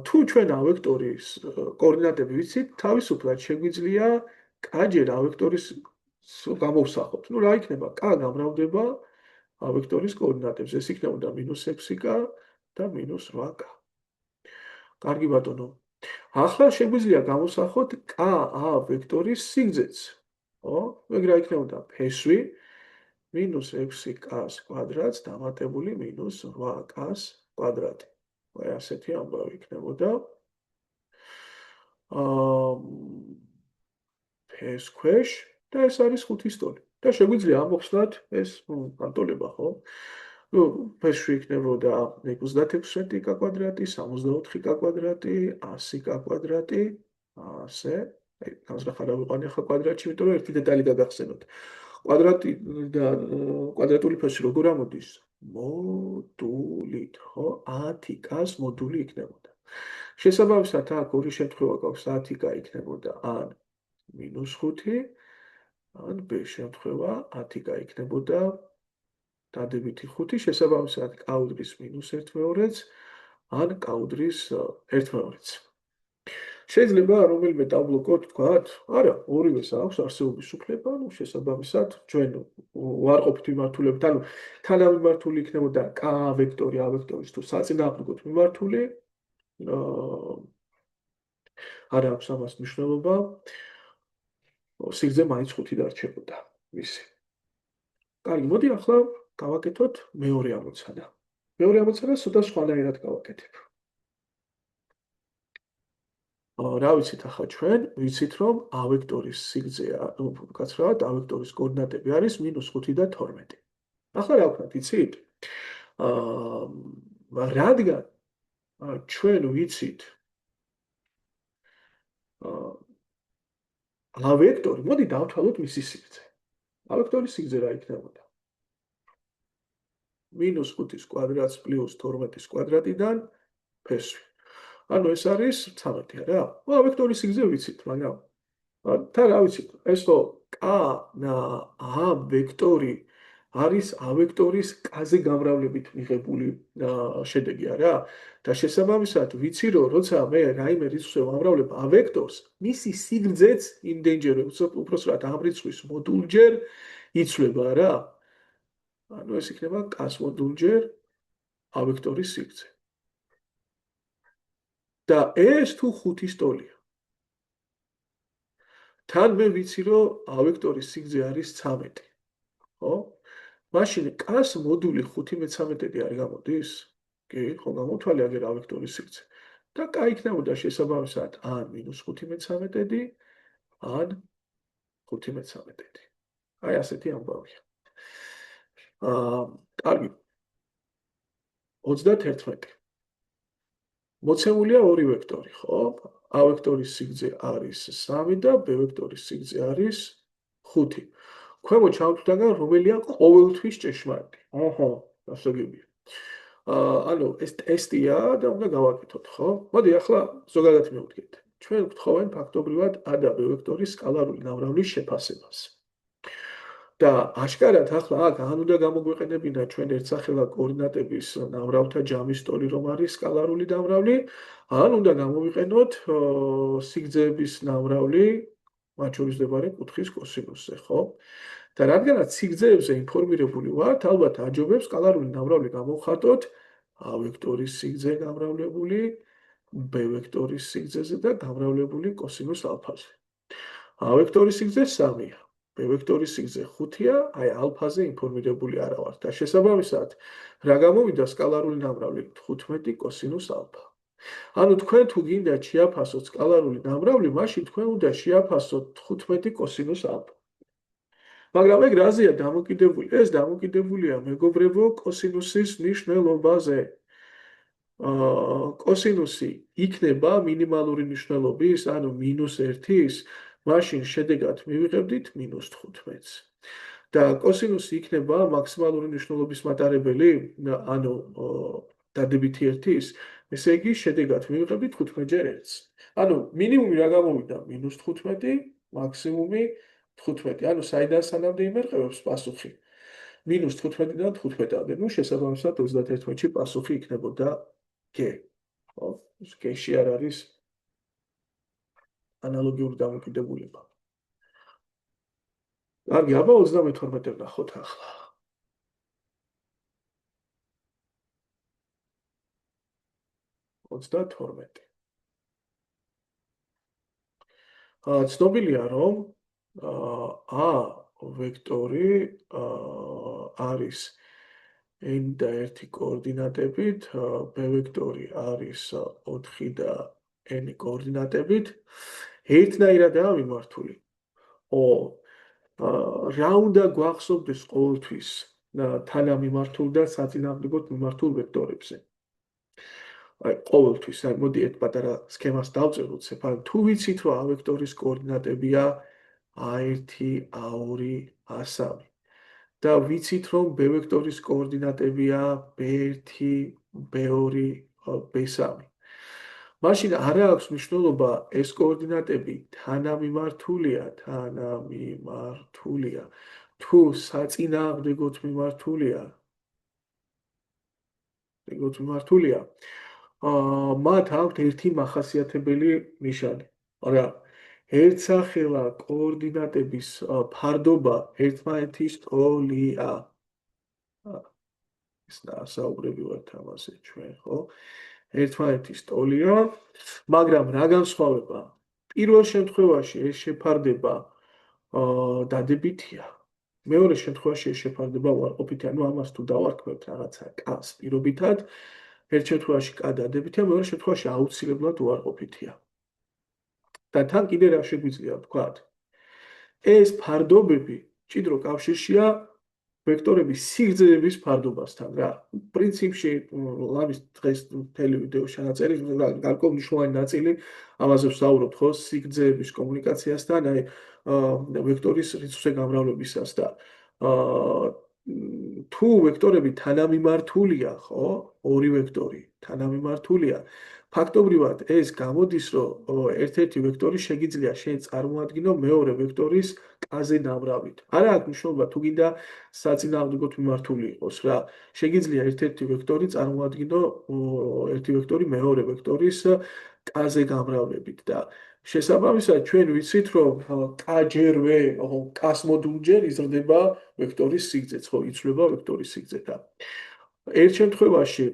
თუ ჩვენ A ვექტორის კოორდინატები ვიცით, თავისუფლად შეგვიძლია K-ჯერ A ვექტორის გამოვსახოთ. ნუ რა იქნება? K გამრავლდება A ვექტორის კოორდინატებს. ეს იქნებოდა -6K და -8K. კარგი ბატონო. ახლა შეგვიძლია გამოვსახოთ KA ვექტორის სიგრძეც. ხო? ეგ რა იქნებოდა? ფესვი -6K-ს კვადრატს დამატებული -8K-ს კვადრატი. აი ასეთი ამბავი იქნებოდა. ფეს ქვეშ და ეს არის 5-ის ტოლი. და შეგვიძლია ამოვხსნათ ეს განტოლება, ხო? ნუ ფესში იქნებოდა 26K კვადრატი, 64K კვადრატი, 100K კვადრატი, ასე. აი, განსახარ ავიყვანი ახლა კვადრატში, იმიტომ რომ ერთი დეტალი გაგახსენოთ. კვადრატი და კვადრატული ფესი როგორ ამოდის? მოდულით, ხო? 10K-ს მოდული იქნებოდა. შესაბამისად, აქ ორი შემთხვევა გვაქვს, 10K იქნებოდა ან -5, ან B შემთხვევა 10K იქნებოდა დადებითი 5, შესაბამისად K უდრის -1/2-ს, ან K უდრის 1/2-ს. შეიძლება რომელიმე დაბლოკოთ, თქვათ, არა, ორივეს აქვს არსებობის უფლება, ну, შესაბამისად, ჩვენ ვარყოფით მიმართულებით, ანუ თანამიმართული იქნებოდა K ვექტორი A ვექტორის თუ საწინააღმდეგოდ მიმართული, არა აქვს ამას მნიშვნელობა. სიგრძე მაინც 5 დარჩებოდა მისი. კარგი, მოდი ახლა გავაკეთოთ მეორე ამოცანა. მეორე ამოცანა ცოტა სხვანაირად გავაკეთებ. რა ვიცით ახლა ჩვენ? ვიცით რომ A ვექტორის სიგრძეა, უკაცრავად A ვექტორის კოორდინატები არის -5 და 12. ახლა რა ვქნათ, იცით? რადგან ჩვენ ვიცით A ვექტორი, მოდი დავთვალოთ მისი სიგრძე. A ვექტორის სიგრძე რა იქნებოდა? -5-ის კვადრატს + 12-ის კვადრატიდან ფესვი. ანუ ეს არის 13, არა? A ვექტორის სიგრძე ვიცით, მაგრამ თან რა ვიცით? ეს ხო K A ვექტორი არის A ვექტორის K-ზე გამრავლებით მიღებული შედეგი, არა? და შესაბამისად ვიცი რომ როცა მე რაიმე რიცხვზე ვამრავლებ A ვექტორს, მისი სიგრძეც იმდენჯერე უпроსტად ამ რიცხვის მოდულჯერ იცვლება, რა? ანუ ეს იქნება K-ს მოდულჯერ A ვექტორის სიგრძე. და ეს თუ 5-ის ტოლია. თან მე ვიცი რომ A ვექტორის სიგრძე არის 13. ხო? მაშინ K-ს მოდული 5-13 არ გამოდის? კი, ხო გამოვთვალე აგერ A ვექტორის სიგრძე. და K იქნებოდა შესაბამისად ან -5-13, ან 5-13. აი ასეთი ამბავია. კარგი. 31. მოცემულია ორი ვექტორი, ხო? A ვექტორის სიგრძე არის 3 და B ვექტორის სიგრძე არის 5. ქვემოთ ჩავთვლაგან რომელია ყოველთვის ჭეშმარიტი. აჰა, ასე გიგია. ანუ ეს ტესტია და უნდა გავაკეთოთ, ხო? მოდი ახლა ზოგადად მივუდგეთ. ჩვენ გვთხოვენ ფაქტობრივად a და b ვექტორის სკალარული ნამრავლის შეფასებას. და აშკარად ახლა აქ ან უნდა გამოგვეყენებინა ჩვენ ერთსახელა კოორდინატების ნამრავლთა ჯამის ტოლი რომ არის სკალარული ნამრავლი, ან უნდა გამოვიყენოთ სიგრძეების ნამრავლი მათ შორის მდებარე კუთხის კოსინუსზე, ხო? და რადგანაც სიგრძეებზე ინფორმირებული ვართ, ალბათ აჯობებს სკალარული ნამრავლი გამოვხატოთ a ვექტორის სიგრძე გამრავლებული b ვექტორის სიგრძეზე და გამრავლებული კოსინუს ალფაზე. a ვექტორის სიგრძე 3-ია. b ვექტორის სიგრძე 5-ია, აი ალფაზე ინფორმირებული არა ვართ. და შესაბამისად, რა გამოვიდა სკალარული ნამრავლი 15 კოსინუს ალფა. ანუ თქვენ თუ გინდათ შეაფასოთ სკალარული ნამრავლი, მაშინ თქვენ უნდა შეაფასოთ 15 კოსინუს ალფა. მაგრამ ეგ რაზეა დამოკიდებული? ეს დამოკიდებულია მეგობრებო კოსინუსის მნიშვნელობაზე. კოსინუსი იქნება მინიმალური მნიშვნელობის, ანუ -1-ის, მაშინ შედეგად მივიღებდით -15-ს. და კოსინუსი იქნება მაქსიმალური მნიშვნელობის მატარებელი, ანუ დადებითი 1-ის, ესე იგი შედეგად მივიღებდით 15-ჯერ 1-ს. ანუ მინიმუმი რა გამოვიდა? -15, მაქსიმუმი 15. ანუ საიდან სანამდე იმერყევებს პასუხი? -15-დან 15-მდე. ნუ შესაბამისად 31-ში პასუხი იქნებოდა G. ხო? G-ში არ არის ანალოგიური დამოკიდებულება. კარგი, აბა 32-ე ვნახოთ ახლა. ცნობილია, რომ a ვექტორი არის n და 1 კოორდინატებით, b ვექტორი არის 4 და n კოორდინატებით, ერთნაირადაა მიმართული. რა უნდა გვახსოვდეს ყოველთვის თანამიმართულ და საწინააღმდეგოდ მიმართულ ვექტორებზე? აი ყოველთვის, აი მოდი ერთ პატარა სქემას დავწეროთ, სეფან თუ ვიცით რომ a ვექტორის კოორდინატებია a1, a2, a3 და ვიცით რომ b ვექტორის კოორდინატებია b1, b2, b3. მაშინ არა აქვს მნიშვნელობა ეს კოორდინატები თანამიმართულია თუ საწინააღმდეგოდ მიმართულია მათ აქვთ ერთი მახასიათებელი ნიშანი. არა, ერთსახელა კოორდინატების ფარდობა ერთმანეთის ტოლია. ეს საუბრები ვართ ამაზე ჩვენ, ხო? ერთმანეთის ტოლია, მაგრამ რა განსხვავება? პირველ შემთხვევაში ეს შეფარდება დადებითია. მეორე შემთხვევაში ეს შეფარდება უარყოფითია. ანუ ამას თუ დავარქმევთ რაღაცა კ-ს პირობითად, ერთ შემთხვევაში კ დადებითია, მეორე შემთხვევაში აუცილებლად უარყოფითია. და თან კიდე რა შეგვიძლია ვთქვათ? ეს ფარდობები ჭიდრო კავშირშია ვექტორების სიგრძეების ფარდობასთან რა. პრინციპში ამის დღეს მთელი ვიდეო ჩანაწერი გარკვეულ მნიშვნელოვანი ნაწილი ამაზე ვსაუბრობთ ხო სიგრძეების კომუნიკაციასთან, აი ვექტორის რიცხვზე გამრავლებისას და თუ ვექტორები თანამიმართულია, ხო? ორი ვექტორი თანამიმართულია. ფაქტობრივად ეს გამოდის, რომ ერთ-ერთი ვექტორი შეგიძლია შენ წარმოადგინო მეორე ვექტორის კ-ზე ნამრავლით. არა აქვს მნიშვნელობა თუ გინდა საწინააღმდეგოდ მიმართული იყოს რა. შეგიძლია ერთ-ერთი ვექტორი წარმოადგინო ერთი ვექტორი მეორე ვექტორის კ-ზე გამრავლებით და შესაბამისად ჩვენ ვიცით რომ k-ჯერვე, k-ს მოდულჯერ იზრდება ვექტორის სიგრძეც, ხო, იცვლება ვექტორის სიგრძე და ერთ შემთხვევაში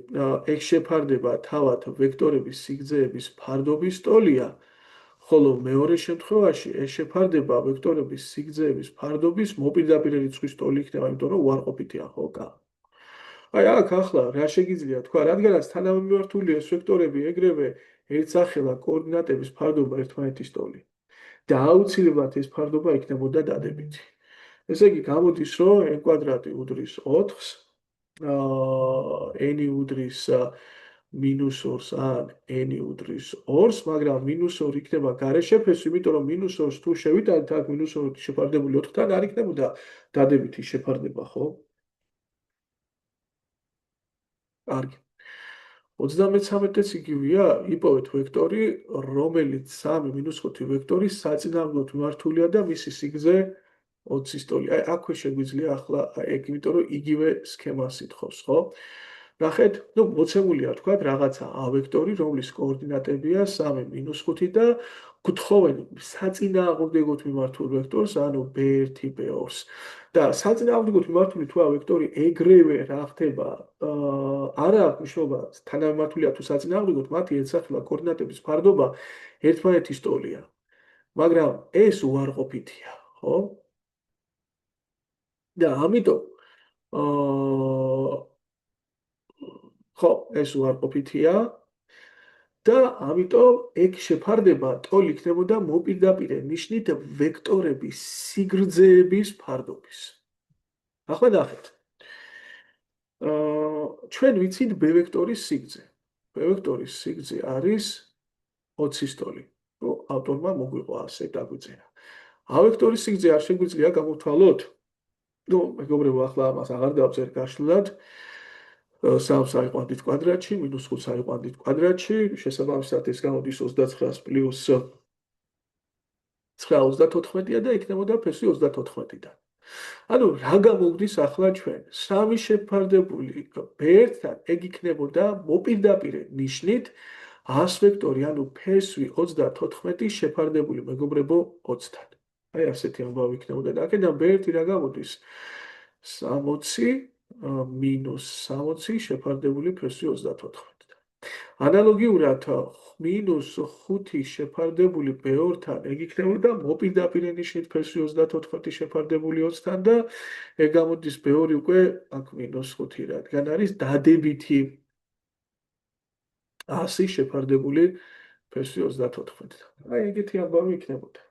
ეგ შეფარდება თავად ვექტორების სიგრძეების ფარდობის ტოლია, ხოლო მეორე შემთხვევაში ეს შეფარდება ვექტორების სიგრძეების ფარდობის მოპირდაპირე რიცხვის ტოლი იქნება, იმიტომ რომ უარყოფითია, ხო, k. აი აქ ახლა რა შეგიძლია თქვა, რადგანაც თანამიმართული ეს ვექტორები ეგრევე ერთსახელა კოორდინატების ფარდობა ერთმანეთის ტოლი და აუცილებლად ეს ფარდობა იქნებოდა დადებითი. ესე იგი გამოდის, რომ n კვადრატი უდრის 4-ს, n უდრის -2-ს ან n უდრის 2-ს, მაგრამ -2 იქნება გარეშე ფესვი, იმიტომ რომ -2-ს თუ შევიტანთ, აქ -2 შეფარდებული 4-თან არ იქნებოდა დადებითი შეფარდება, ხო? კარგი. 33-იც იგივეა, იპოვეთ ვექტორი, რომელიც 3-5 ვექტორის საწინააღმდეგოდ მიმართულია და მისი სიგრძე 20-ის ტოლი. აი, აქვე შეგვიძლია ახლა ეგ, იმიტომ რომ იგივე სქემას ითხოვს, ხო? ნახეთ, ну, მოცემულია თქვა რაღაცა A ვექტორი, რომლის კოორდინატებია 3-5 და გთხოვენ საწინააღმდეგოდ მიმართულ ვექტორს, ანუ B1, B2-ს. და საწინააღმდეგოდ მიმართული თუ A ვექტორი ეგრევე რა ხდება, არა აქვს მნიშვნელობა თანამიმართულია თუ საწინააღმდეგოდ, მათი ერთსახელა კოორდინატების ფარდობა ერთმანეთის ტოლია. მაგრამ ეს უარყოფითია, ხო? და ამიტომ ხო, ეს უარყოფითია და ამიტომ ეგ შეფარდება ტოლი იქნებოდა მოპირდაპირე ნიშნით ვექტორების სიგრძეების ფარდობის. ახლა ნახეთ. ჩვენ ვიცით B ვექტორის სიგრძე. B ვექტორის სიგრძე არის 20-ის ტოლი. ნუ ავტორმა მოგვიყვა ასე დაგვიწერა. A ვექტორის სიგრძე არ შეგვიძლია გამოვთვალოთ. ნუ მეგობრებო, ახლა ამას აღარ დავწერ გაშლილად. 3 საიყვანდით კვადრატში -5 საიყვანდით კვადრატში, შესაბამისად ეს გამოდის 29 პლუს 9 და იქნებოდა ფესი 34-დან. ანუ რა გამოვდის ახლა ჩვენ? 3 შეფარდებული B1-თან ეგ იქნებოდა მოპირდაპირე ნიშნით A-ს ვექტორი, ანუ ფესვი 34 შეფარდებული მეგობრებო 20-თან. აი ასეთი ამბავი იქნებოდა და აქედან B1 რა გამოდის? 60 minus 60 შეფარდებული ფესვი 34-დან. ანალოგიურად -5 შეფარდებული B2-თან ეგ იქნებოდა მოპირდაპირე ნიშნით ფესვი 34 შეფარდებული 20-თან და ეგ გამოდის B2 უკვე აქ -5, რადგან არის დადებითი 100 შეფარდებული ფესვი 34-დან. აი ეგეთი ამბავი იქნებოდა.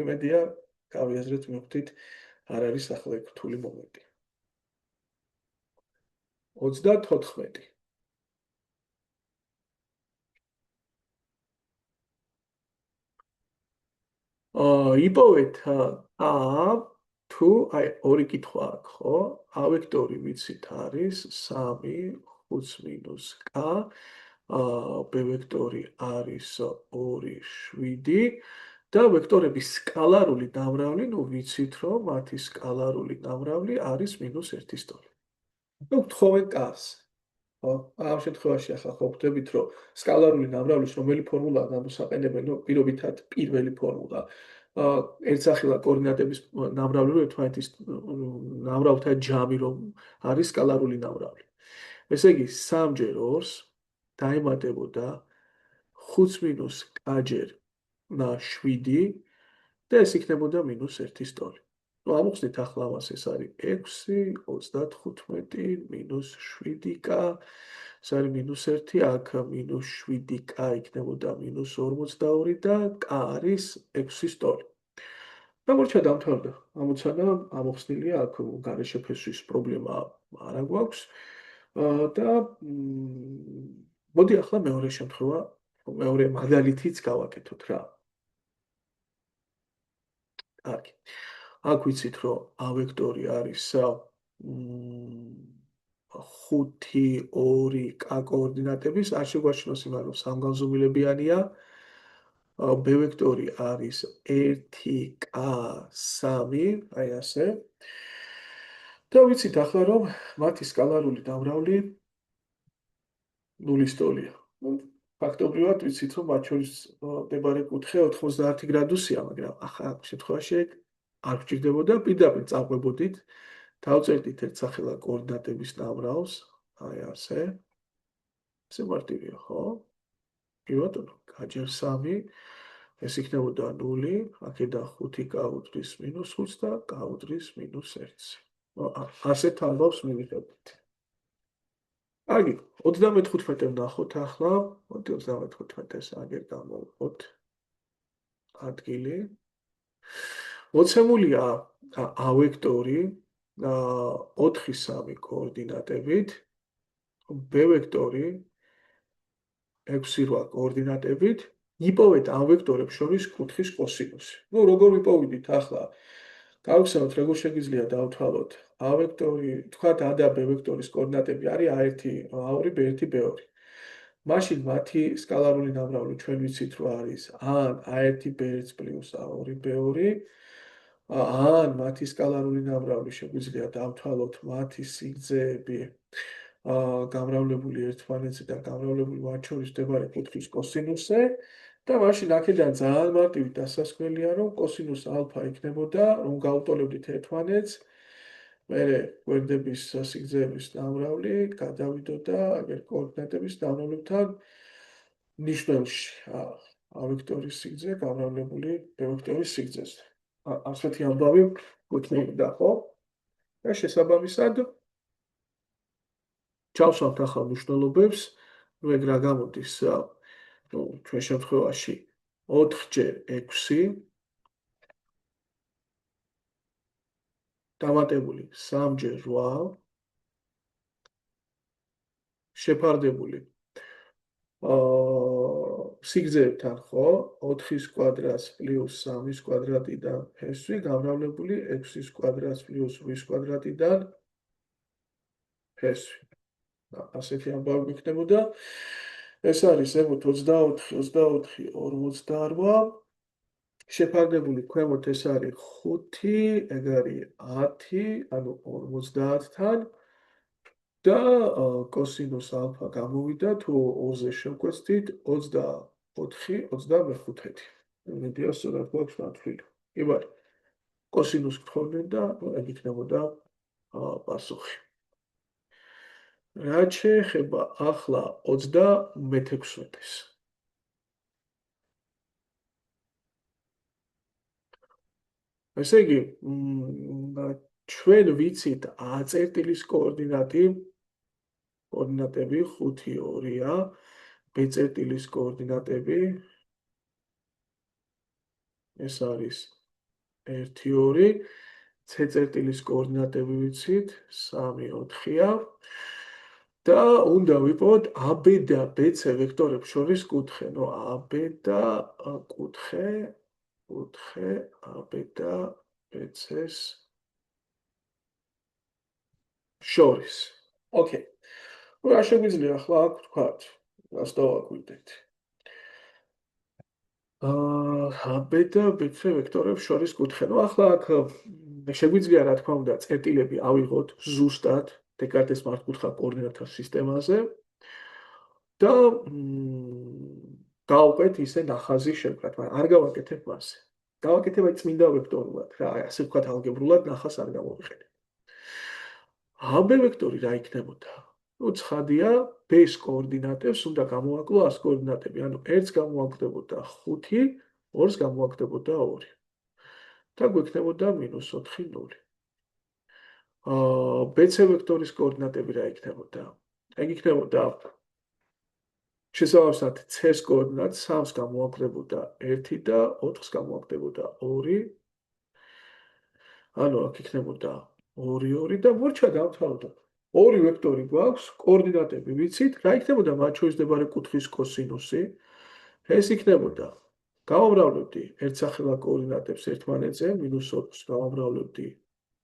იმედია გავიაზრეთ, მივხვდით, არ არის ახლა ეგ რთული მომენტი. 34. იპოვეთ A თუ აი ორი კითხვა აქვს, ხო? A ვექტორი ვიცით არის 3 5 - K, B ვექტორი არის 2 7 და ვექტორების სკალარული დამრავლი, ნუ ვიცით, რომ მათი სკალარული დამრავლი არის -1-ის ტოლი. ნუ გთხოვენ K-ს. ხო, ამ შემთხვევაში ახლა ხო ხვდებით, რომ სკალარული ნამრავლის რომელი ფორმულაა გამოსაყენებელი, ნუ პირობითად პირველი ფორმულა. ერთსახელა კოორდინატების ნამრავლი რომ ერთმანეთის ნამრავლთა ჯამი რომ არის სკალარული ნამრავლი. ესე იგი 3-ჯერ 2-ს დაემატებოდა 5 - K-ჯერ 7 და ეს იქნებოდა -1-ის ტოლი. ნუ ამოხსნით ახლა ამას, ეს არის 6 35 - 7K, ეს არის -1, აქ -7K იქნებოდა -42 და K არის 6-ის ტოლი. გამორჩა დამთავრდა ამოცანა, ამოხსნილია, აქ გარეშე ფესვის პრობლემა არა გვაქვს და მოდი ახლა მეორე შემთხვევა, მეორე მაგალითიც გავაკეთოთ რა. კარგი. აქ ვიცით, რომ A ვექტორი არის 5 2 K კოორდინატების, არ შეგვაჩნოს იმან, რომ სამგანზომილებიანია. B ვექტორი არის 1 K 3, აი ასე. და ვიცით ახლა, რომ მათი სკალარული დამრავლი 0-ის ტოლია. ფაქტობრივად ვიცით, რომ მათ შორის მდებარე კუთხე 90 გრადუსია, მაგრამ ახლა ამ შემთხვევაში არ გვჭირდებოდა, პირდაპირ წავყვებოდით, დავწერდით ერთსახელა კოორდინატების ნამრავლს, აი ასე. ესე მარტივია, ხო? კი ბატონო, K-ჯერ 3, ეს იქნებოდა 0, აქედან 5 K უდრის -5 და K უდრის -1. ასეთ ამბავს მივიღებთ. აი, 35-ე ვნახოთ ახლა, 35-ეს აგერ გამოვყოთ ადგილი. მოცემულია A ვექტორი 4 3 კოორდინატებით, B ვექტორი 6 8 კოორდინატებით, იპოვეთ ამ ვექტორებს შორის კუთხის კოსინუსი. ნუ როგორ ვიპოვიდით ახლა? გავხსენოთ, როგორ შეგვიძლია დავთვალოთ A ვექტორი, თქვათ A და B ვექტორის კოორდინატები არის A1, A2, B1, B2. მაშინ მათი სკალარული ნამრავლი ჩვენ ვიცით, რომ არის ან A1, B1 პლუს A2, B2. ან მათი სკალარული ნამრავლი შეგვიძლია დავთვალოთ მათი სიგრძეები გამრავლებული ერთმანეთზე და გამრავლებული მათ შორის მდებარე კუთხის კოსინუსზე და მაშინ აქედან ძალიან მარტივი დასასრულია, რომ კოსინუს ალფა იქნებოდა, რომ გავუტოლებდით ერთმანეთს, მერე გვერდების სიგრძეების ნამრავლი გადავიდოდა აგერ კოორდინატების ნამრავლებთან ნიშნულში A ვექტორის სიგრძე გამრავლებული B ვექტორის სიგრძეზე. ასეთი ამბავი გვექნებოდა, ხო? და შესაბამისად ჩავსვამთ ახლა მნიშვნელობებს, რომ ეგ რა გამოდის, ჩვენ შემთხვევაში 4x6 დამატებული 3x8 შეფარდებული სიგრძეებთან, ხო? 4-ის კვადრატს პლუს 3-ის კვადრატიდან ფესვი გამრავლებული 6-ის კვადრატს პლუს 8-ის კვადრატიდან ფესვი. ასეთი ამბავი გვექნებოდა. ეს არის ზემოთ 24, 24, 48. შეფარდებული ქვემოთ ეს არის 5, ეგ არის 10, ანუ 50-თან და კოსინუს ალფა გამოვიდა, თუ 2-ზე შევკვეცდით 24, 25. იმედია სწორად გვაქვს მათვლილი. კი ბატონო. კოსინუს გთხოვდნენ და ეგ იქნებოდა პასუხი. რაც შეეხება ახლა 36-ს. ესე იგი, ჩვენ ვიცით A წერტილის კოორდინატები 5-2-ა, B წერტილის კოორდინატები ეს არის 1-2, C წერტილის კოორდინატები ვიცით 3-4-ა და უნდა ვიპოვოთ AB და BC ვექტორებს შორის კუთხე, ნუ AB და კუთხე AB და BC-ს შორის. ოკეი. რა შეგვიძლია ახლა აქ ვთქვათ? რას დავაკვირდეთ? AB და BC ვექტორებს შორის კუთხე. ნუ ახლა აქ შეგვიძლია რა თქმა უნდა წერტილები ავიღოთ ზუსტად დეკარტეს მართკუთხა კოორდინატთა სისტემაზე და გავუკეთ ისე ნახაზი შევკრათ, მაგრამ არ გავაკეთებ მასე. გავაკეთებ აი წმინდა ვექტორულად, რა, ასე ვთქვათ ალგებრულად ნახას არ გამოვიყენებ. AB ვექტორი რა იქნებოდა? ნუ ცხადია, B-ს კოორდინატებს უნდა გამოვაკლო A-ს კოორდინატები, ანუ 1-ს გამოვაკლდებოდა 5, 2-ს გამოვაკლდებოდა 2. და გვექნებოდა -4, 0. BC ვექტორის კოორდინატები რა იქნებოდა? ეგ იქნებოდა შესაბამისად C-ს კოორდინატს 3-ს გამოვაკლდებოდა 1 და 4-ს გამოვაკლდებოდა 2. ანუ აქ იქნებოდა 2, 2 და მორჩა დავთვალოთ. ორი ვექტორი გვაქვს, კოორდინატები ვიცით, რა იქნებოდა მათ შორის მდებარე კუთხის კოსინუსი? ეს იქნებოდა გავამრავლებდი ერთსახელა კოორდინატებს ერთმანეთზე, -2-ს გავამრავლებდი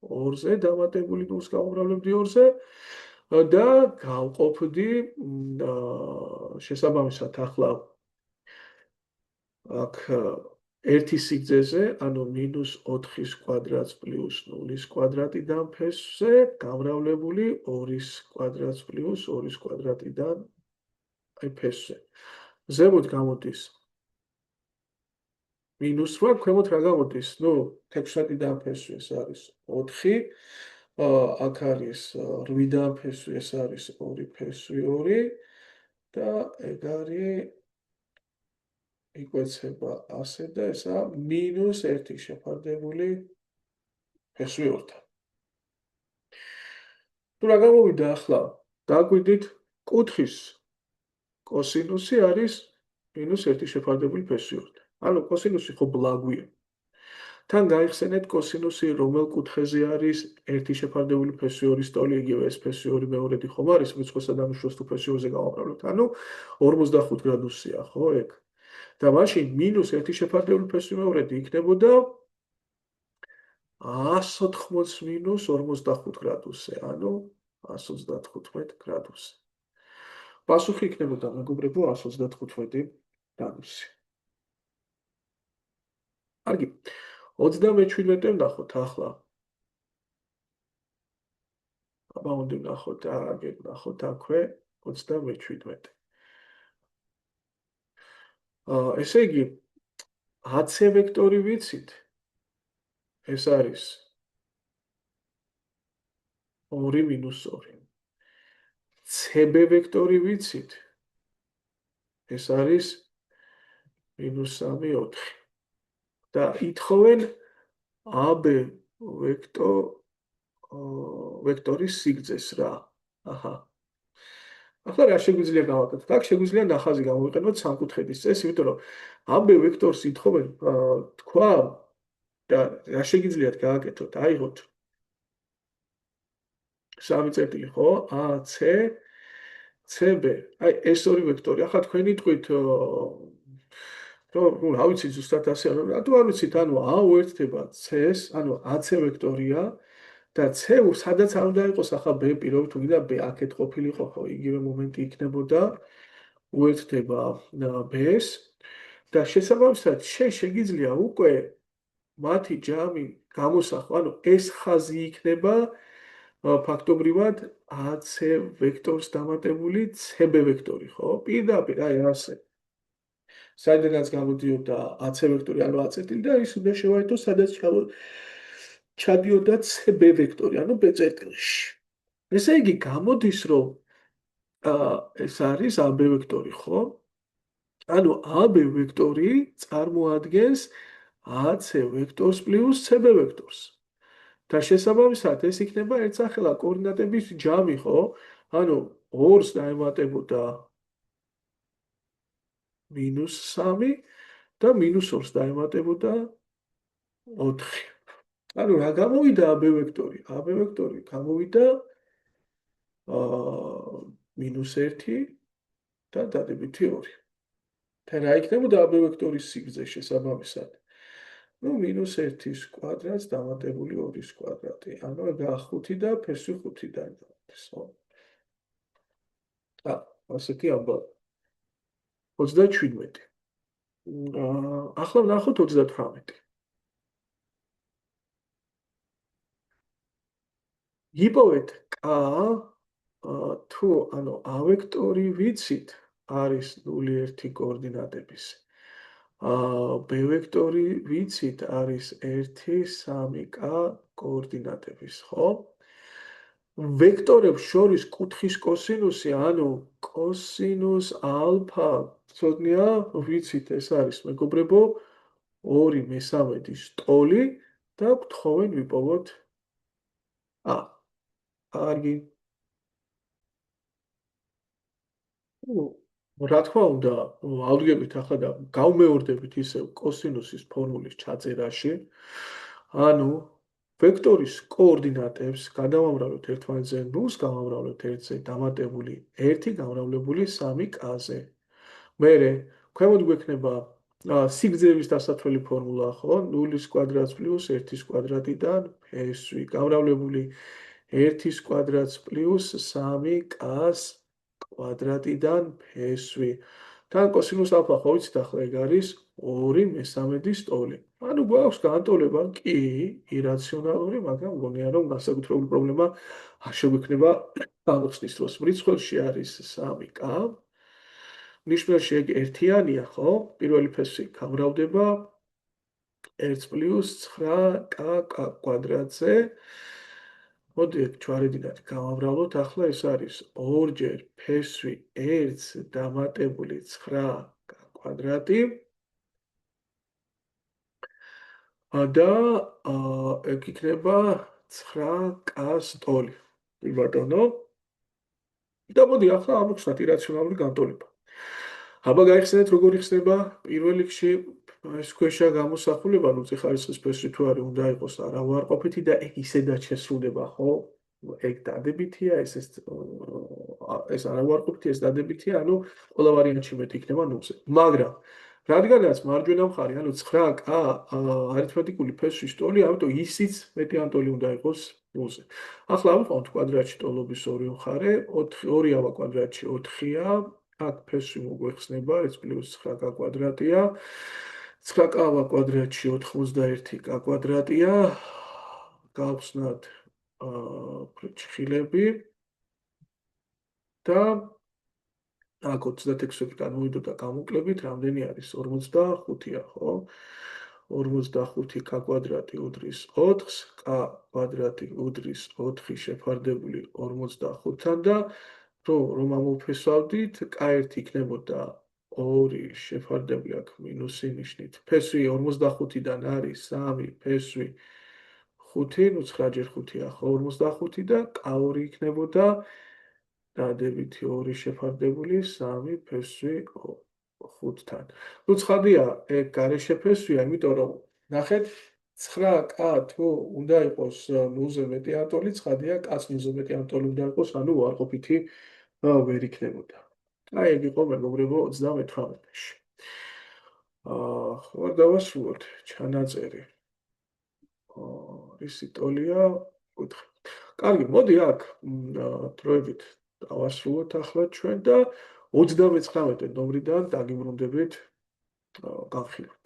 2-ზე, დამატებული 0-ს გავამრავლებდი 2-ზე და გავყოფდი შესაბამისად ახლა აქ ერთი სიგრძეზე, ანუ -4-ის კვადრატს პლუს 0-ის კვადრატიდან ფესვზე გამრავლებული 2-ის კვადრატს პლუს 2-ის კვადრატიდან აი ფესვზე. ზემოთ გამოდის -8, ქვემოთ რა გამოდის? ნუ 16-დან ფესვი ეს არის 4, აქ არის 8-დან ფესვი ეს არის 2 ფესვი 2 და ეგ არის იკვეცება ასე და ესა -1 შეფარდებული ფესვი 2-თან. თუ რა გამოვიდა ახლა? დააკვირდით კუთხის კოსინუსი არის -1 შეფარდებული ფესვი 2-თან. ანუ კოსინუსი ხო ბლაგვია. თან გაიხსენეთ კოსინუსი რომელ კუთხეზე არის 1 შეფარდებული ფესვი 2-ის ტოლი, იგივე ეს ფესვი 2 მეორედი ხომ არის, რიცხვსა და მიშროს თუ ფესვი 2-ზე გავამრავლებთ. ანუ 45 გრადუსია, ხო ეგ? და მაშინ -1 შეფარდებული ფესვი მეორედი იქნებოდა 180 მინუს 45 გრადუსზე, ანუ 135 გრადუსზე. პასუხი იქნებოდა მეგობრებო 135 გრადუსი. კარგი. 37-ე ვნახოთ ახლა. ამაუნდი ვნახოთ, აგერ ვნახოთ აქვე 37. ესე იგი AC ვექტორი ვიცით? ეს არის 2 მინუს 2. CB ვექტორი ვიცით? ეს არის მინუს 3 4. და ითხოვენ AB ვექტორის სიგრძეს რა. აჰა. ახლა რა შეგვიძლია გავაკეთოთ? აქ შეგვიძლია ნახაზი გამოვიყენოთ სამკუთხედის წეს, იმიტომ რომ AB ვექტორს ითხოვენ თქვა და რა შეგიძლიათ გააკეთოთ? აიღოთ 3 წერტილი, ხო? AC CB. აი ეს ორი ვექტორი. ახლა თქვენ იტყვით რომ რა ვიცი ზუსტად ასე რატო არ ვიცით, ანუ A უერთდება C-ს, ანუ AC ვექტორია და C სადაც არ უნდა იყოს ახლა B პირობ თუ გინდა B აქეთ ყოფილიყო, ხო, იგივე მომენტი იქნებოდა უერთდება B-ს და შესაბამისად შეგიძლია უკვე მათი ჯამი გამოსახვა, ანუ ეს ხაზი იქნება ფაქტობრივად AC ვექტორს დამატებული CB ვექტორი, ხო? პირდაპირ აი ასე. საიდანაც გამოდიოდა AC ვექტორი, ანუ AC ტილი და ის უნდა შევაერთოს, სადაც ჩადიოდა CB ვექტორი, ანუ B წერტილში. ესე იგი გამოდის, რომ ეს არის AB ვექტორი, ხო? ანუ AB ვექტორი წარმოადგენს AC ვექტორს პლუს CB ვექტორს. და შესაბამისად ეს იქნება ერთსახელა კოორდინატების ჯამი, ხო? ანუ 2-ს დაემატებოდა -3 და -2-ს დაემატებოდა 4. ანუ რა გამოვიდა AB ვექტორი? AB ვექტორი გამოვიდა -1 და დადებითი 2. და რა იქნებოდა AB ვექტორის სიგრძე შესაბამისად? ну -1-ის კვადრატს დამატებული 2-ის კვადრატი. ანუ ეგა 5 და ფესვი 5 დაიმატეს, ხო? ასეთი ამბავი. 37. ახლა ვნახოთ 38. იპოვეთ K თუ ანუ A ვექტორი ვიცით არის 0-1 კოორდინატების. B ვექტორი ვიცით არის 1-3K კოორდინატების, ხო? ვექტორებს შორის კუთხის კოსინუსი, ანუ კოსინუს ალფა, ცოდნია, ვიცით ეს არის მეგობრებო 2/3 ტოლი და გთხოვენ ვიპოვოთ კარგი. რა თქმა უნდა, ავდგებით ახლა და გავმეორდებით ისევ კოსინუსის ფორმულის ჩაწერაში. ანუ ვექტორის კოორდინატებს გადავამრავლოთ ერთმანეთზე 0-ს, გავამრავლოთ 1-ზე დამატებული 1 გამრავლებული 3K-ზე. მერე ქვემოთ გვექნება სიგრძეების დასათველი ფორმულა, ხო? 0-ის კვადრატს პლუს 1-ის კვადრატიდან ფესვი გამრავლებული 1-ის კვადრატს პლუს 3K-ს კვადრატიდან ფესვი. თან კოსინუს ალფა ხო ვიცით ახლა ეგ არის 2/3 ტოლი. ანუ გვაქვს განტოლება კი ირაციონალური, მაგრამ მგონია რომ განსაკუთრებული პრობლემა არ შეგვექნება გამოხსნის დროს. მრიცხველში არის 3K. ნიშნულში ეგ ერთიანია, ხო? პირველი ფესვი გამრავლდება 1 პლუს 9K კვადრატზე. მოდი ეგ ჩვარედინად გავამრავლოთ. ახლა ეს არის 2-ჯერ ფესვი 1 დამატებული 9K კვადრატი. და ეგ იქნება 9K-ს ტოლი. კი ბატონო. და მოდი ახლა ამოვხსნათ ირაციონალური განტოლება. აბა გაიხსენეთ როგორ იხსნება პირველ რიგში ეს ქვეშა გამოსახულება, ну ციხარისხის ფესვი თუ არის უნდა იყოს არავარყოფითი და ეგ ისედაც შესრულდება, ხო? ეგ დადებითია, ეს არავარყოფითი, ეს დადებითია, ანუ ყველა ვარიანტში მეტი იქნება 0-ზე. მაგრამ რადგანაც მარჯვენა მხარე, ანუ 9K არითმეტიკული ფესვის ტოლი, ამიტომ ისიც მეტი ანტოლი უნდა იყოს ნულზე. ახლა ავიღოთ კვადრატში ტოლობის ორი მხარე, 2 კვადრატში 4-ია, აქ ფესვი მოგვეხსნება, ეს პლუს 9K კვადრატია. 9K კვადრატში 91K კვადრატია. გავხსნათ ფრჩხილები და აქ 26-დან მოვიდოდა გამოკლებით, რამდენი არის 45-ია, ხო? 45K კვადრატი უდრის 4-ს, K კვადრატი უდრის 4 შეფარდებული 45-დან და რომ ამოვფესვავდით, K1 იქნებოდა 2 შეფარდებული აქ მინუსი ნიშნით. ფესვი 45-დან არის 3, ფესვი 5, ნუ 9 ჯერ 5-ია, ხო? 45 და K2 იქნებოდა დადებითი 2 შეფარდებული 3 ფესვი 5-თან. ნუ ცხადია, ეგ გარეშე ფესვია, იმიტომ რომ ნახეთ 9K თუ უნდა იყოს ნულზე მეტი ანტოლი, ცხადია, K-ს ნულზე მეტი ანტოლი უნდა იყოს, ანუ უარყოფითი ვერ იქნებოდა. აი, ეგ იყო მეგობრებო 38-ში. ხო, დავასრულოთ ჩანაწერი. ისი ტოლია 4. კარგი, მოდი აქ დროებით დავასრულოთ ახლა ჩვენ და 39 ნომრიდან დაგიბრუნდებით განხილვით.